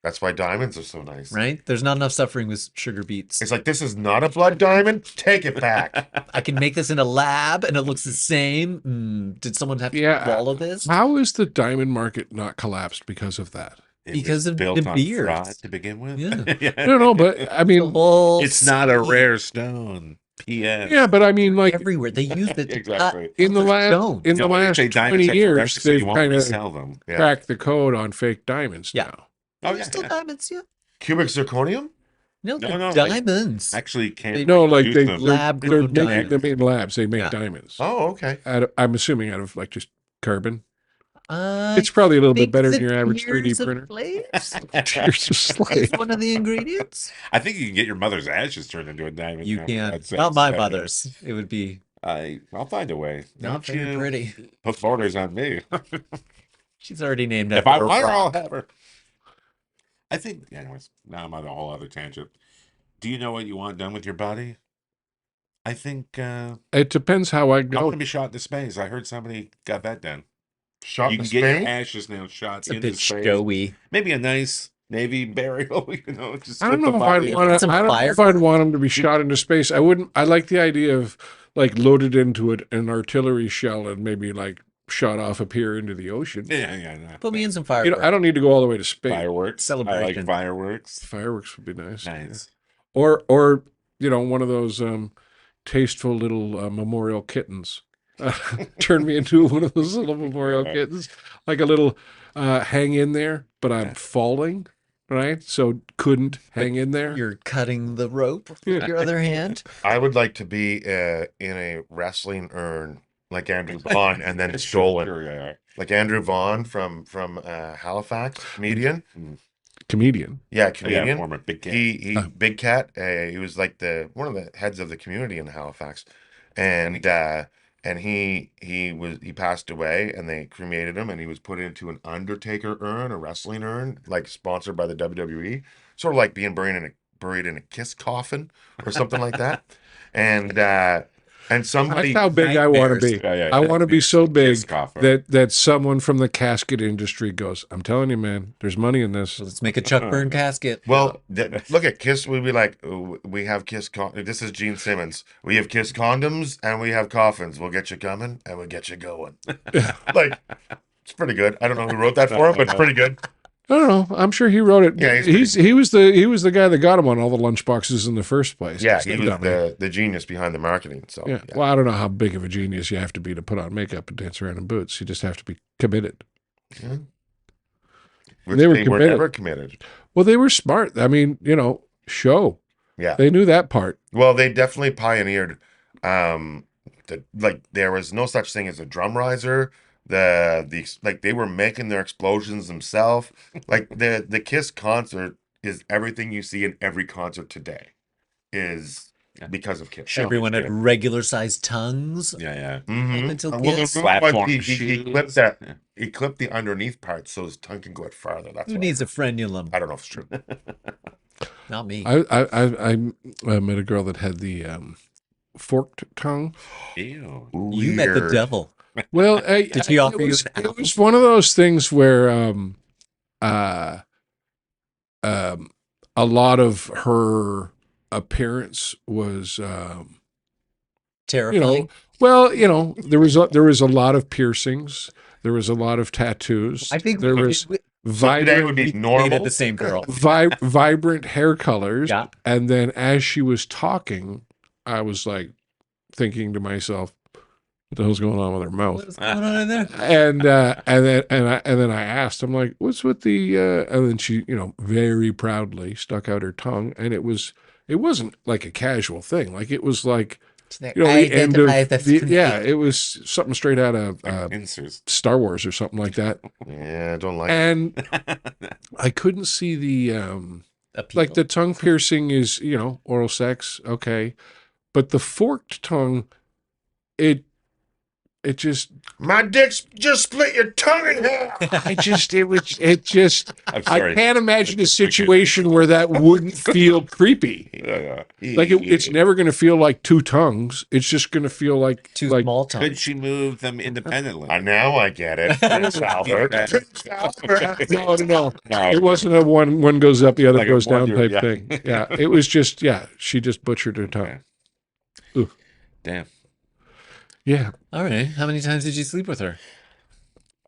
That's why diamonds are so nice. right? There's not enough suffering with sugar beets. It's like, this is not a blood diamond. Take it back. I can make this in a lab and it looks the same. Did someone have to Yeah. swallow this? How is the diamond market not collapsed because of that? It Because was of built the on beards. fraud to begin with. Yeah. I don't know, but I The mean, whole It's not a scheme. rare stone. P.S. yeah, but I mean, like Everywhere. They used it to Exactly. cut in the last stone. in You the know, last they diamond 20 check years, forever, so you they've won't kind of resell them. Yeah. cracked the code on fake diamonds Yeah. now. Oh There's yeah. still diamonds, yeah. Cubic zirconium? No, No, they're no, they diamonds. Actually, can't. No, like produce they them. they're Lab-grown making them diamonds. in labs. They make Yeah. diamonds. Oh, okay. I'm assuming out of like just carbon. I It's probably a little bit think better the than your average 3D tears of printer. slaves Tears of slave. is one of the ingredients. I think you can get your mother's ashes turned into a diamond. You now, for can. God's sakes. Not my mother's. It would be I'll find a way. not Don't very you pretty. put borders on me. She's already named If after I a want her, I'll rock. have her. I think. Anyways, now I'm on a whole other tangent. Do you know what you want done with your body? I think It depends how I I go. want to be shot into space. I heard somebody got that done. Shot You in can the get your Spain? ashes now shot It's a into bit space. showy. Maybe a nice Navy burial. Just I don't slip know the if I'd body in. want to. Some I don't know fire. if I'd want them to be shot into space. I wouldn't. I like the idea of like loaded into it an artillery shell and maybe like shot off a pier into the ocean. Yeah. Put me in some You fireworks. know, I don't need to go all the way to space. Fireworks. I like Celebration. fireworks. Fireworks would be nice. Nice. Or one of those tasteful little memorial kittens. Turn me into one of those little memorial kittens, like a little hang in there, but I'm falling, right? So couldn't hang in there. You're cutting the rope with your other hand. I would like to be in a wrestling urn like Andrew Vaughn and then stolen. Sure, yeah. Like Andrew Vaughn from Halifax, comedian. Comedian. Yeah, comedian. Former big cat. He Big Cat. He was like one of the heads of the community in Halifax, and he passed away, and they cremated him, and he was put into an Undertaker urn, a wrestling urn, like sponsored by the WWE, sort of like being buried in a Kiss coffin or something like that, and somebody. That's how big I want to be. Yeah. I want to be so big Kiss coffin. that someone from the casket industry goes, I'm telling you, man, there's money in this. So let's make a Chuck Byrne casket. Well, look at Kiss. We'd be like, "Oh, we have Kiss. This is Gene Simmons. We have Kiss condoms and we have coffins. We'll get you coming and we'll get you going." Like, it's pretty good. I don't know who wrote that for him, but it's pretty good. I don't know. I'm sure he wrote it. Yeah, he was the guy that got him on all the lunchboxes in the first place. Yeah, He's he the was dummy. the genius behind the marketing. So Yeah. Well, I don't know how big of a genius you have to be to put on makeup and dance around in boots. You just have to be committed. Which They were were committed. never committed. Well, they were smart. I mean, show. Yeah. They knew that part. Well, they definitely pioneered. There was no such thing as a drum riser. They were making their explosions themselves. Like the Kiss concert is everything you see in every concert today, is because of Kiss. Everyone had regular sized tongues. Yeah. Mm-hmm. Until Well, Kiss. the reason why Platform he shoes. clipped that. Yeah. He clipped the underneath part so his tongue can go out farther. That's Who why. needs a frenulum? I don't know if it's true. Not me. I met a girl that had the forked tongue. Ew. You met the Weird. devil. Well, Did she offer you an it apple? was one of those things where uh, a lot of her appearance was Terrifying. there was a lot of piercings, there was a lot of tattoos, I think there was So today vibrant would be we dated normal. the same girl. vibrant hair colors. Yeah. And then as she was talking, I was like thinking to myself, what the hell's going on with her mouth? What's going on in there? And then I asked, I'm like, what's with the and then she, very proudly stuck out her tongue, and it wasn't like a casual thing. Like it was like, I the end of identify as a snake. it was something straight out of Pincers. Star Wars or something like that. Yeah, I don't like. And I couldn't see the Appeal. like the tongue piercing is, oral sex, okay. But the forked tongue, it just My dick's just split your tongue in half. I'm I sorry. can't imagine a situation where that wouldn't feel creepy. Yeah. Like it's never going to feel like two tongues. It's just going to feel like Two like small Could tongues. she move them independently? Now I get it. Prince Albert. Yeah. Prince Albert. no. No. It wasn't a one goes up, the other Like a goes down wonder, type yeah. thing. Yeah, it was just she just butchered her tongue. Ooh. Damn. Yeah. All right. How many times did you sleep with her?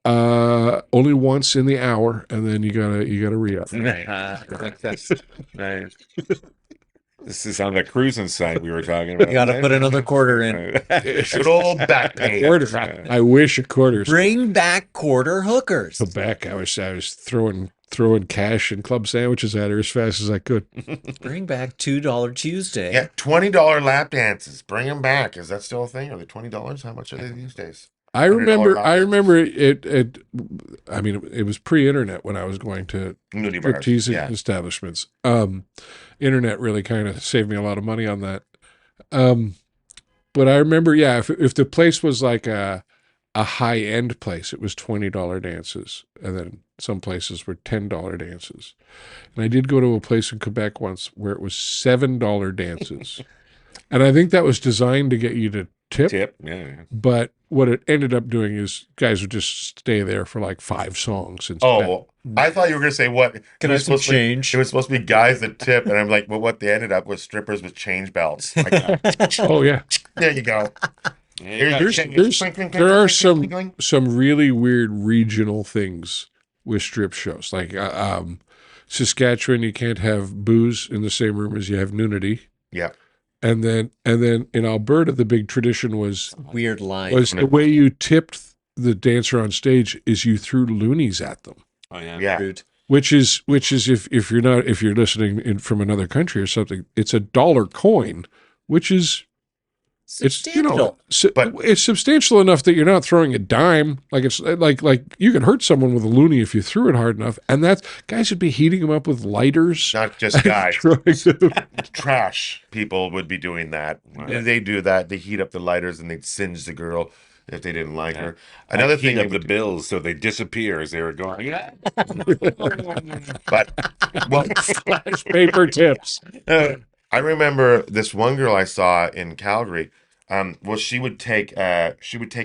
Only once in the hour, and then you gotta re-up. Nice. Nice. This is on the cruising side we were talking about. You got to put another quarter in. Good old back pain. Quarter. I wish a quarter. Bring back quarter hookers. So back, I was throwing cash and club sandwiches at her as fast as I could. Bring back $2 Tuesday. Yeah, $20 lap dances. Bring them back. Is that still a thing? Are they $20? How much are they these days? I $100 remember lap it. I mean, it was pre-internet when I was going to Nudie bars. striptease Yeah. establishments. Internet really kind of saved me a lot of money on that. But I remember, if the place was like a high-end place, it was $20 dances, and then some places were $10 dances. And I did go to a place in Quebec once where it was $7 dances, and I think that was designed to get you to tip. Tip. Yeah. But what it ended up doing is guys would just stay there for like 5 songs. And Oh, I thought you were going to say what? Can it I was some supposed to be- change? It was supposed to be guys that tip, and I'm like, well, what they ended up was strippers with change belts. Like, oh yeah, there you go. Here's your change. there are some really weird regional things with strip shows. Like Saskatchewan, you can't have booze in the same room as you have nudity. Yeah. And then in Alberta, the big tradition was Weird line. the way you tipped the dancer on stage is you threw loonies at them. Oh yeah. Yeah. Rude. Which is if you're listening from another country or something, it's $1 coin, which is Substantial. But- it's substantial enough that you're not throwing a dime. Like it's like you could hurt someone with a loony if you threw it hard enough, and that's guys would be heating them up with lighters. Not just guys. Throwing them. Trash people would be doing that. Right. And they do that. They heat up the lighters and they'd singe the girl if they didn't like her. Another thing of they the would do- bills, so they disappear as they were going. but well, Flash paper tips. I remember this one girl I saw in Calgary. Well, she would take a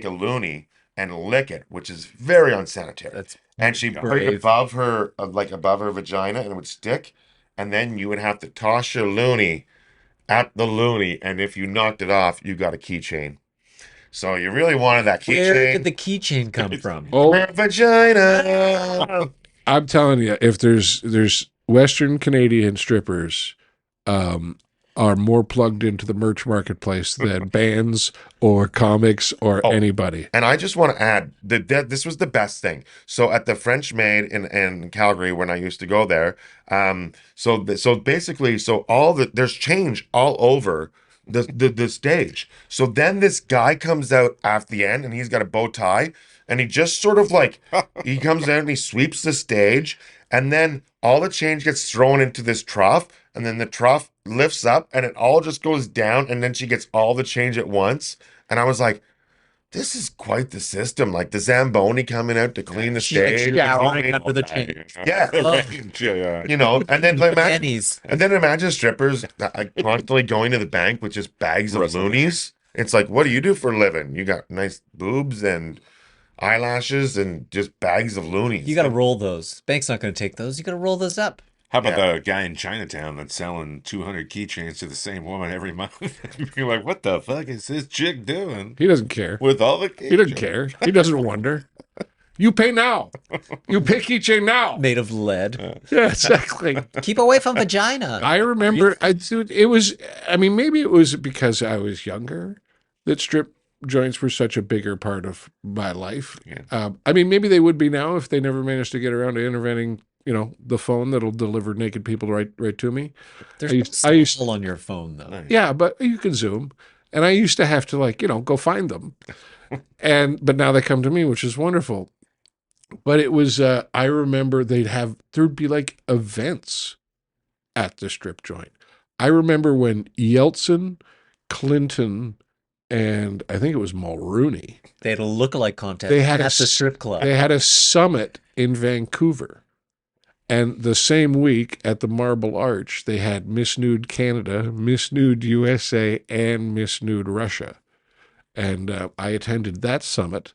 loony and lick it, which is very unsanitary. That's And she'd put it brave. above her, above her vagina, and it would stick. And then you would have to toss your loony at the loony, and if you knocked it off, you got a keychain. So you really wanted that Where did keychain. the keychain come from? Oh, Her vagina. I'm telling you, if there's Western Canadian strippers, are more plugged into the merch marketplace than bands or comics or anybody. And I just want to add that this was the best thing. So at the French Maid in Calgary, when I used to go there, so basically, there's change all over the stage. So then this guy comes out at the end, and he's got a bow tie, and he just sort of like he comes out and he sweeps the stage, and then all the change gets thrown into this trough, and then the trough lifts up, and it all just goes down, and then she gets all the change at once. And I was like, this is quite the system. Like the Zamboni coming out to clean the Like stage. showering under the chain. Yeah. Yeah. You know, and then imagine, Pennies. strippers constantly going to the bank with just bags of Russell. loonies. It's like, what do you do for a living? You got nice boobs and eyelashes and just bags of loonies. You got to roll those. Bank's not going to take those. You got to roll those up. How about the guy in Chinatown that's selling 200 keychains to the same woman every month? You're like, what the fuck is this chick doing He doesn't care. with all the He doesn't care. He doesn't wonder. You pay now. You pay keychain now. Made of lead. Yeah, exactly. Keep away from vagina. I remember. It was. I mean, maybe it was because I was younger that strip joints were such a bigger part of my life. Yeah. I mean, maybe they would be now if they never managed to get around to interventing. You know, the phone that'll deliver naked people right to me. There's I used no on your phone, though. Yeah, but you can Zoom. And I used to have to go find them. But now they come to me, which is wonderful. But it was, I remember there'd be like events at the strip joint. I remember when Yeltsin, Clinton, and I think it was Mulrooney, They had a lookalike contest They had at a the s- strip club. they had a summit in Vancouver. And the same week at the Marble Arch, they had Miss Nude Canada, Miss Nude USA, and Miss Nude Russia. And I attended that summit,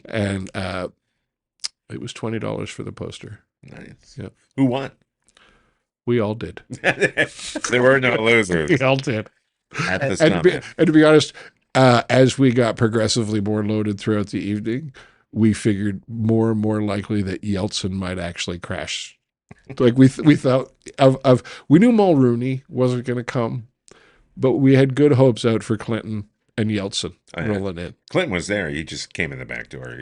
and it was $20 for the poster. Nice. Yeah. Who won? We all did. There were no losers We all did. at the And summit. to be honest, as we got progressively more loaded throughout the evening, we figured more and more likely that Yeltsin might actually crash. Like we thought we knew Mulrooney wasn't going to come, but we had good hopes out for Clinton and Yeltsin yeah. rolling in. Clinton was there. He just came in the back door.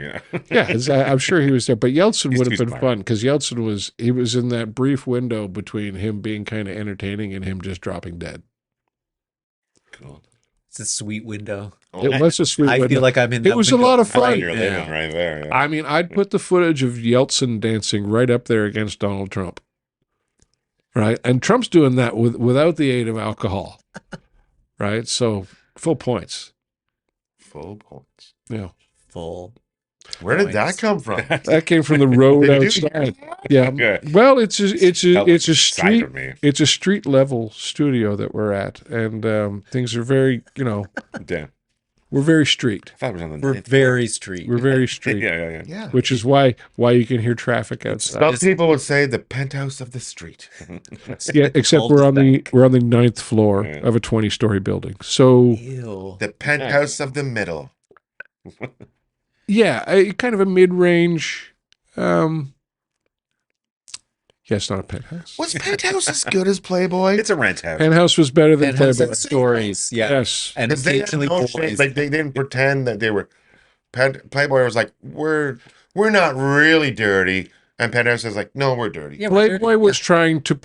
Yeah, I'm sure he was there, but Yeltsin He's would have too been smart. fun because Yeltsin was in that brief window between him being kind of entertaining and him just dropping dead. Cool. It's a sweet window. It was a sweet I window. feel like I'm in It that was a window. lot of I like fun. you're living right there. Yeah. I mean, I'd put the footage of Yeltsin dancing right up there against Donald Trump. Right? And Trump's doing that without the aid of alcohol. Right? So full points. Full points. Yeah. Full. Where did that come from? That came from the road Did you outside. Yeah. Good. Well, it's a Side street of me. it's a street level studio that we're at, and things are very, Damn. we're very street. I thought it was on the We're ninth very street. We're very street. Yeah. Yeah. Which is why you can hear traffic outside. Some people would say the penthouse of the street. Yeah, except called we're on the back. the 9th floor Yeah. of a 20-story building. So Ew. The penthouse of the middle. yeah, kind of a mid-range. Yeah, it's not a penthouse. Was penthouse as good as Playboy? It's a rent house. Penthouse was better than Penthouse Playboy. and stories. Yeah. Yes. And Because they had occasionally no boys. shame. Like they didn't pretend that they were. Playboy was like, we're not really dirty, and Penthouse is like, no, we're dirty. Yeah, we're Playboy was trying to.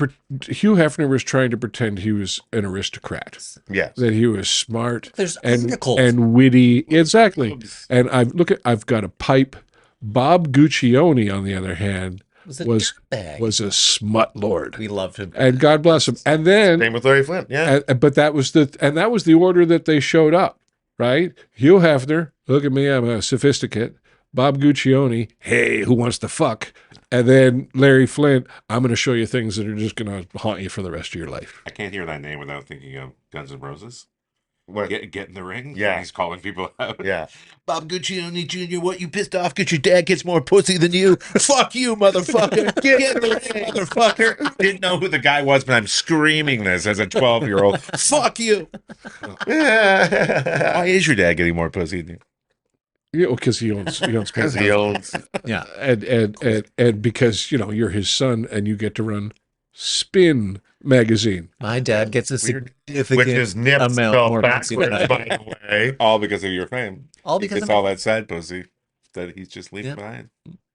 Hugh Hefner was trying to pretend he was an aristocrat, Yes. that he was smart There's and articles. and witty. Exactly. And I've got a pipe. Bob Guccione, on the other hand, was a was dirtbag. was a smut lord, We loved him. and God bless him. And then, Same with Larry Flint. Yeah. but that was the order that they showed up. Right? Hugh Hefner, look at me, I'm a sophisticate. Bob Guccione, hey, who wants to fuck? And then Larry Flint, I'm going to show you things that are just going to haunt you for the rest of your life. I can't hear that name without thinking of Guns N' Roses. What? Get in the ring. Yeah. He's calling people out. Yeah. Bob Guccione Jr., what, you pissed off because your dad gets more pussy than you? Fuck you, motherfucker. Get in the ring, motherfucker. Didn't know who the guy was, but I'm screaming this as a 12-year-old. Fuck you. Why is your dad getting more pussy than you? Yeah, because he owns Because he owns. Yeah. and because you're his son and you get to run Spin magazine. My dad gets a Weird. significant Which is nips amount spelled more pussy backwards, than I by do. the way. All because of your fame. All He because gets of all my, that sad pussy that he's just leaving Yeah. behind.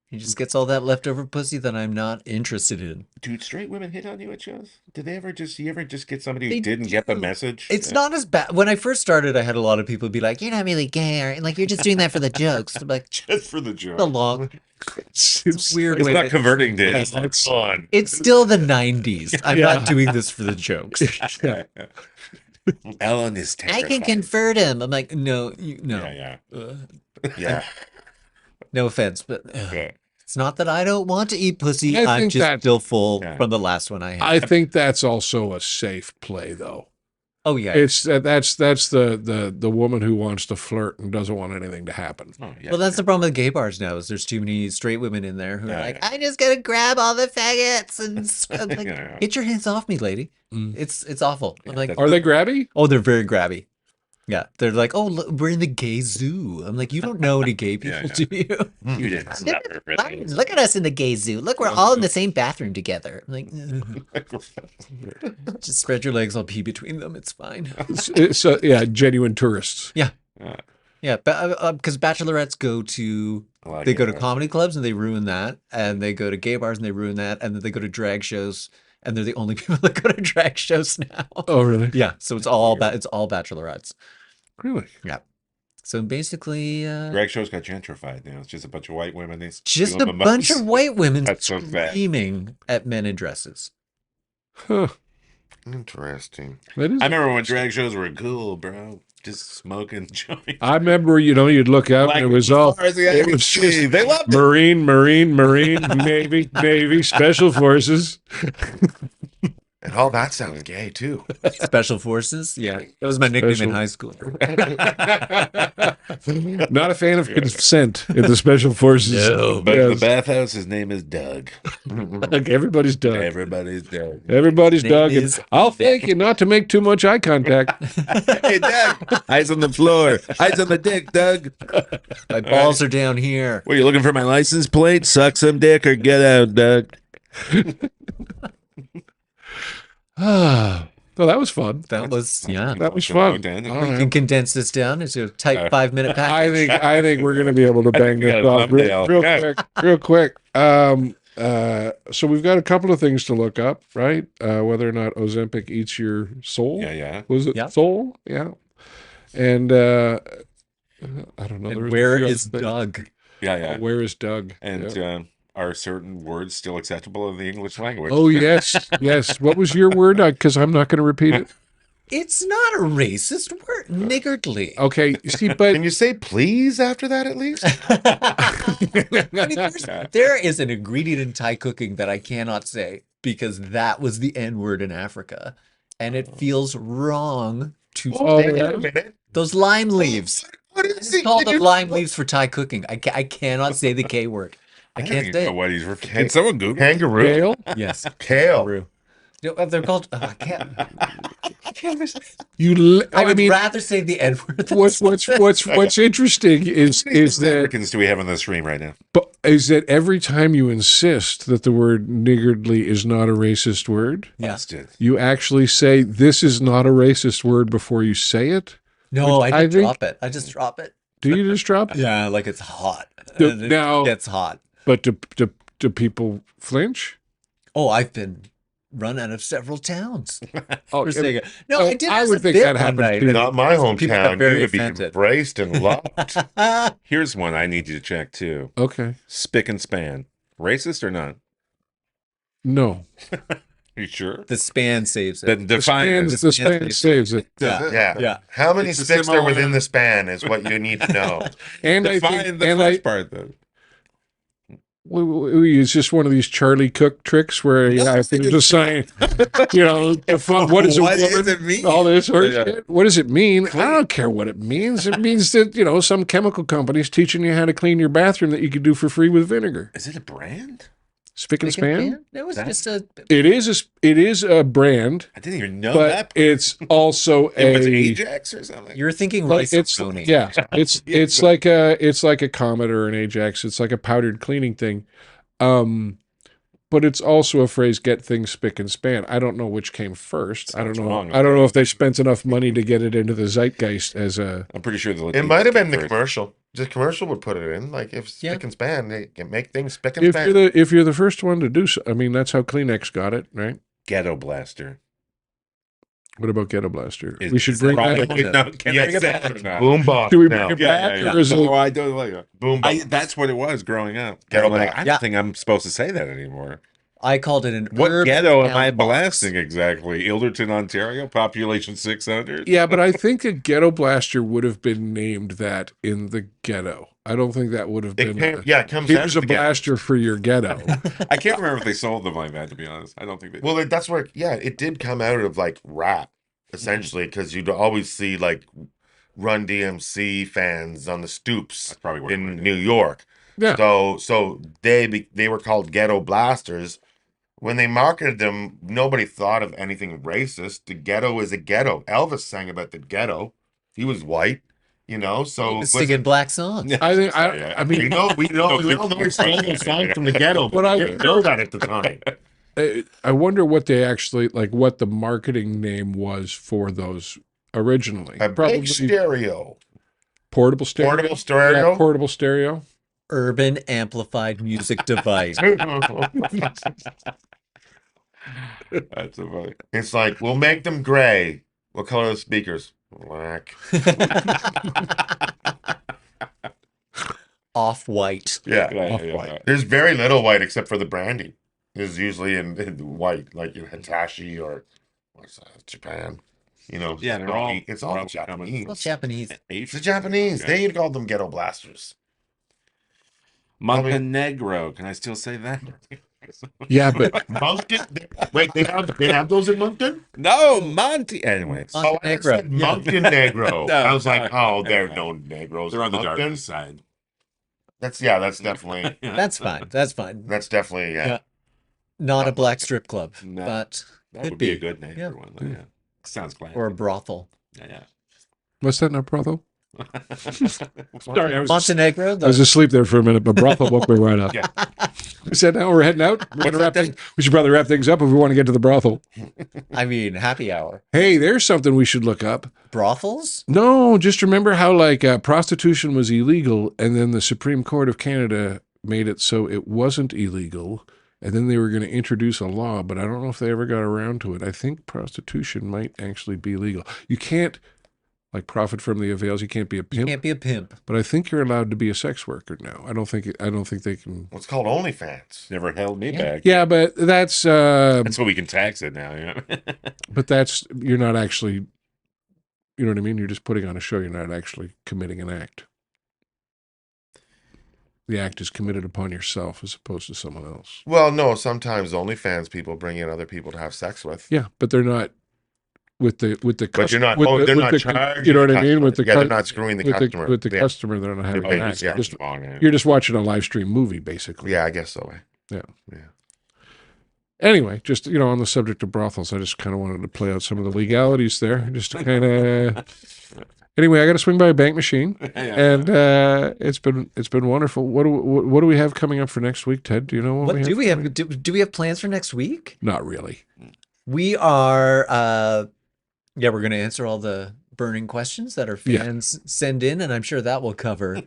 he just gets all that leftover pussy that I'm not interested in. Dude, straight women hit on you at shows? Did they ever you ever just get somebody who They didn't get the do. message? It's Yeah. not as bad. When I first started, I had a lot of people be like, "You're not really gay, or like you're just doing that for the jokes." I'm like, Just for the joke. "The long, it's weird It's way not to- converting to Yes, that's- fun. It's still the '90s. I'm Yeah. not doing this for the jokes. Yeah. Ellen is I terrified. can convert him. I'm like, no, no. Yeah, Uh, yeah. no offense, but Yeah. it's not that I don't want to eat pussy. I I'm think just that- still full Yeah. from the last one I had. I think that's also a safe play, though. Oh yeah. It's that's the woman who wants to flirt and doesn't want anything to happen. Oh, yeah. Well, that's the problem with gay bars now. Is there's too many straight women in there who are Yeah, like, yeah. I just gotta grab all the faggots and I'm like, Yeah. get your hands off me, lady. Mm. It's awful. I'm like, Are they grabby? oh, they're very grabby. Yeah, they're like, oh, look, we're in the gay zoo. I'm like, you don't know any gay people, Yeah, do you? You didn't never really. Look at us in the gay zoo. Look, we're all in the same bathroom together. I'm like, just spread your legs. I'll pee between them. It's fine. So yeah, genuine tourists. Yeah, because bachelorettes go to they go to comedy clubs and they ruin that, and they go to gay bars and they ruin that, and then they go to drag shows, and they're the only people that go to drag shows now. Oh, really? Yeah, so it's all bachelorettes. Really? Yeah. So basically, Drag shows got gentrified now. It's just a bunch of white women. just a bunch of white women That's so sad. screaming at men in dresses. Huh. Interesting. That is. I remember when drag shows were cool, bro. Just smoking joints. I remember, you'd look out and it was all. It was just they loved it. Marine, Navy, Special Forces. And all that sounds gay too. Special Forces? Yeah. That was my nickname Special- in high school. Not a fan of consent in the Special Forces. No. But in the Yes. bathhouse, his name is Doug. Like everybody's Doug. Everybody's Doug. Everybody's Name Doug. And is I'll thank you not to make too much eye contact. Hey, Doug. Eyes on the floor. Eyes on the dick, Doug. My balls are down here. What, are you looking for my license plate? Suck some dick or get out, Doug. Ah, well, that was fun. That was, yeah. That was fun. Okay. All We can right. condense this down into a tight 5-minute package. I think we're going to be able to bang we got this a off thumbnail. real quick. So we've got a couple of things to look up, right? Whether or not Ozempic eats your soul. Yeah. Was it Yeah. soul? Yeah. And I don't know. And there was a where few is other things. Doug? Yeah. Where is Doug? And Yeah. are certain words still acceptable in the English language? Oh yes, yes. What was your word? Because I'm not going to repeat it. It's not a racist word. Niggardly. Okay. See, but Can you say please after that at least? I mean, there is an ingredient in Thai cooking that I cannot say because that was the N word in Africa. And it feels wrong to Oh, say yeah. it. a minute. Those lime leaves. What is It's it? called the Did you- lime leaves for Thai cooking. I cannot say the K word. I don't can't even say know it. what he's referring. Can someone Google? Kangaroo. Kale. Yes. Kale. Peru. They're called. Oh, I can't. I I would mean, rather say the N word. than what's interesting is that Americans do we have on the stream right now? every time you insist that the word niggardly is not a racist word, Yeah. Busted. you actually say this is not a racist word before you say it. No, Which I I just think- drop it. I just drop it. Do you just drop it? Yeah, like it's hot. Do- And it now- gets hot. But do people flinch? Oh, I've been run out of several towns. Oh, for saying it. No, oh, I did. I this would a think bit that one happens night. too. Not my People got hometown. very You would be offended. embraced and loved. Here's one I need you to check too. Okay. Spick and span. Racist or not? No. You sure? The span saves it. Then define Span, it. the span saves it. Yeah. Yeah. Yeah. How many It's a sticks are similar- within the span is what you need to know. And I Define think, the and first part though. it's just one of these Charlie Cook tricks where I think just saying, what is a What woman? does it mean? All this sort of Yeah. shit. What does it mean? I don't care what it means. It means that, some chemical company's teaching you how to clean your bathroom that you could do for free with vinegar. Is it a brand? Spick and span? It was That's- just a. It is a brand, I didn't even know but that. it's also It was a Ajax or something. You're thinking like rice it's roni. yeah, it's like a Comet or an Ajax. It's like a powdered cleaning thing. But it's also a phrase, get things spick and span. I don't know which came first. I don't Sounds know. wrong. I don't know if they spent enough money to get it into the zeitgeist as a. I'm pretty sure It might have been the first. commercial. The commercial would put it in. Like if Yeah. spick and span, they can make things spick and If span. you're the first one to do so, I mean that's how Kleenex got it, right? Ghetto Blaster. What about Ghetto Blaster? Is- we should is bring that- that. No, can Yes. I get that or not? Boombox Do we now. bring it back, Yeah. or is it? Oh, I don't like it. Boombox. That's what it was growing up. Ghetto I'm like, Blaster. I don't Yeah. think I'm supposed to say that anymore. I called it an What urban ghetto am I outbox. blasting exactly? Ilderton, Ontario, population 600. Yeah, but I think a ghetto blaster would have been named that in the ghetto. I don't think that would have been. It comes out Here's of a the ghetto. blaster for your ghetto. I can't remember if they sold them like that. To be honest, I don't think they. Well, that's where, it did come out of like rap, essentially, because you'd always see like Run DMC fans on the stoops That's probably where in New York. Yeah. So they were called ghetto blasters. When they marketed them, nobody thought of anything racist. The ghetto is a ghetto. Elvis sang about the ghetto. He was white, So Singing black songs. I think. I we mean, know we all know he sang those songs from the ghetto, but I didn't know that at the time. I wonder what they actually what the marketing name was for those originally. A big stereo. Portable stereo. Portable stereo? Yeah, portable stereo. Urban amplified music device. That's so funny. It's like, we'll make them gray. What color are the speakers? Black. Off-white. Yeah. There's very little white except for the branding. There's usually in white, like in Hitachi or what's that, Japan. Yeah, it's all Japanese. Well, Japanese. It's the Japanese. Okay. They called them ghetto blasters. Montenegro. Can I still say that? Yeah, but Moncton? Wait, they have those in Moncton? No, Monty. Anyways, Oh, I said Montenegro. No, I was like, no. there are no Negros. they're on the in Moncton. dark side. That's definitely That's fine. That's fine. that's definitely Yeah. Not a black strip club, No. but That could would be a be. good name Yeah. for one. Though, yeah. Sounds classy. Or a brothel. Yeah. what's that, not brothel? Sorry, I was Montenegro. I was asleep there for a minute, but brothel woke me right up. Yeah. We said, now we're heading out. We're gonna wrap things. We should probably wrap things up if we want to get to the brothel. I mean, happy hour. Hey, there's something we should look up. Brothels? No, just remember how prostitution was illegal, and then the Supreme Court of Canada made it so it wasn't illegal, and then they were going to introduce a law, but I don't know if they ever got around to it. I think prostitution might actually be legal. You can't profit from the avails. You can't be a You pimp, can't be a pimp. but I think you're allowed to be a sex worker now. I don't think they can. what's called OnlyFans. Never held me back. Yeah, but that's That's what we can tax it now. but that's you're not actually. You know what I mean? You're just putting on a show. You're not actually committing an act. The act is committed upon yourself as opposed to someone else. Well, no, sometimes OnlyFans people bring in other people to have sex with. Yeah, but they're not with the. But you're not. with They're with not the- charging. You know what the I mean? With the customer. cu- they're not screwing the with customer. with the yeah. customer, they're not having They an act. just- yeah. You're just watching a live stream movie, basically. Yeah, I guess so. Anyway, just on the subject of brothels, I just kind of wanted to play out some of the legalities there, just to kind of. Anyway, I got to swing by a bank machine, and it's been wonderful. What do we have coming up for next week, Ted? Do you know What do we have? Do we have plans for next week? Not really. We are. We're going to answer all the burning questions that our fans send in, and I'm sure that will cover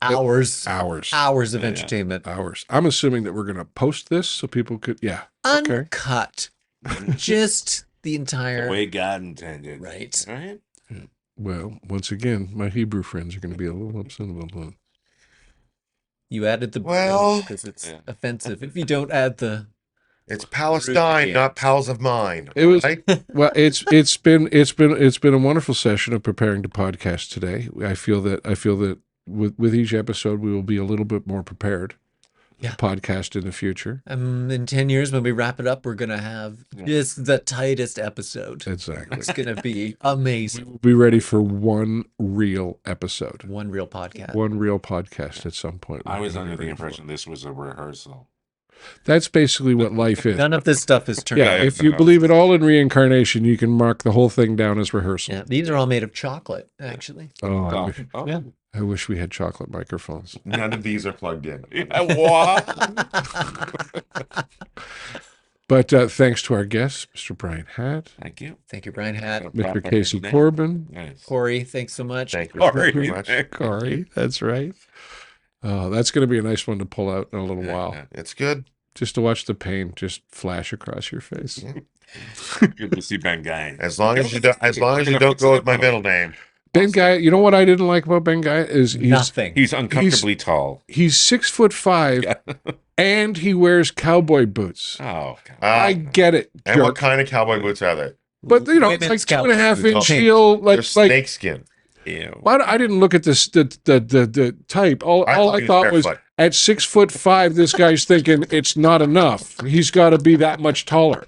hours of entertainment. Hours. I'm assuming that we're going to post this so people could. Yeah. Okay. Uncut. Just the The entire. way God intended. Right. Right? Well, once again, my Hebrew friends are going to be a little upset about that. You added the Well- because it's offensive if you don't add the. It's Palestine, not pals of mine. It was right? well. It's been a wonderful session of preparing to podcast today. I feel that with each episode we will be a little bit more prepared. Yeah. To podcast in the future. In 10 years, when we wrap it up, we're gonna have just the tightest episode. Exactly. It's gonna be amazing. We'll be ready for one real episode. One real podcast. One real podcast at some point. I was under the impression this was a rehearsal. That's basically what life is. None of this stuff is turned Yeah, out. if you believe at all in reincarnation, you can mark the whole thing down as rehearsal. Yeah, these are all made of chocolate, actually. Oh, Yeah. I wish we had chocolate microphones. None of these are plugged in. What? But thanks to our guests, Mr. Bryan Hatt, Thank you. Thank you, Brian Hatt. Mr. Casey Corbin, Nice. Corey, thanks so much. Thank you Sorry. very much. Corey. That's right. That's going to be a nice one to pull out in a little while, It's good. just to watch the pain just flash across your face. Good to see Ben Guy. As long as you don't go with my middle name. Ben Guy, you know what I didn't like about Ben Guy is Nothing. He's uncomfortably tall. he's 6'5", and he wears cowboy boots. Oh, God. I get it. And what jerk. kind of cowboy boots are they? But it's like Women's 2.5 cowboy inch boots. heel, They're like snakeskin. Ew. Why I didn't look at this the type. All I thought was barefoot. at 6'5", this guy's thinking it's not enough. He's got to be that much taller.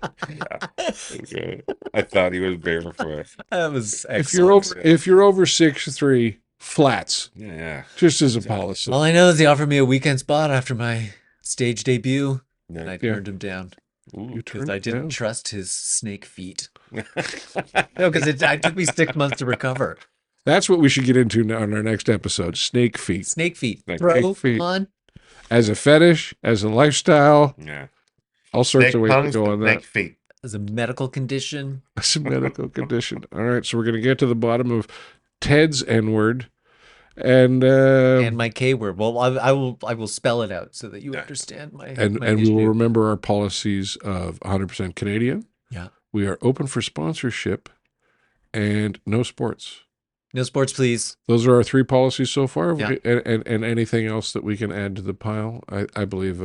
Okay. I thought he was barefoot. That was If you're excellent. over 6'3", flats, Yeah. just as a policy. All I know is he offered me a weekend spot after my stage debut, and I Yeah. turned him down You because turned I it didn't down. trust his snake feet. No, because it took me 6 months to recover. That's what we should get into now in our next episode: snake feet Snake feet. Snake Bro, feet. come on. as a fetish, as a lifestyle, Yeah. all sorts Snake of ways to tongues, go on snake that. feet. As a medical condition. It's a medical condition. All right, so we're going to get to the bottom of Ted's N-word, and My K word. Well, I will spell it out so that you understand my and my we will issue. remember our policies of 100% Canadian. Yeah. We are open for sponsorship and no sports. No sports, please. Those are our 3 policies so far. Yeah. And anything else that we can add to the pile. I believe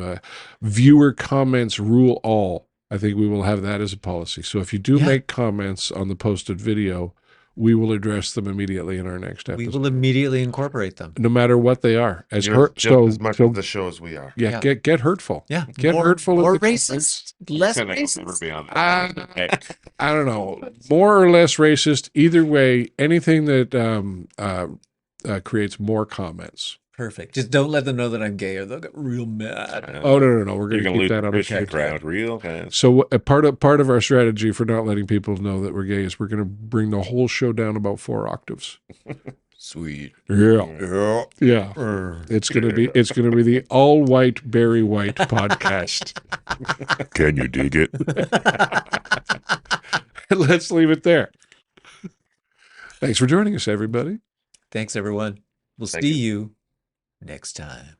viewer comments rule all. I think we will have that as a policy. So if you do Yeah. make comments on the posted video, we will address them immediately in our next We episode. will immediately incorporate them. No matter what they are. As You're hurt just as much so of the show as we are. yeah, Yeah. get hurtful. Yeah. Get hurtful More at the racist. Less I'll never racist. be on that. Hey, I don't know, more or less racist. Either way, anything that creates more comments. Perfect. Just don't let them know that I'm gay or they'll get real mad. Oh no, we're you're going to gonna keep lose that on the a Christian tight crowd real fast. So part of our strategy for not letting people know that we're gay is we're going to bring the whole show down about 4 octaves. Sweet. Yeah, yeah. It's gonna be the all white Barry White podcast. Can you dig it? Let's leave it there. Thanks for joining us, everybody. Thanks, everyone. We'll Thank see you next time.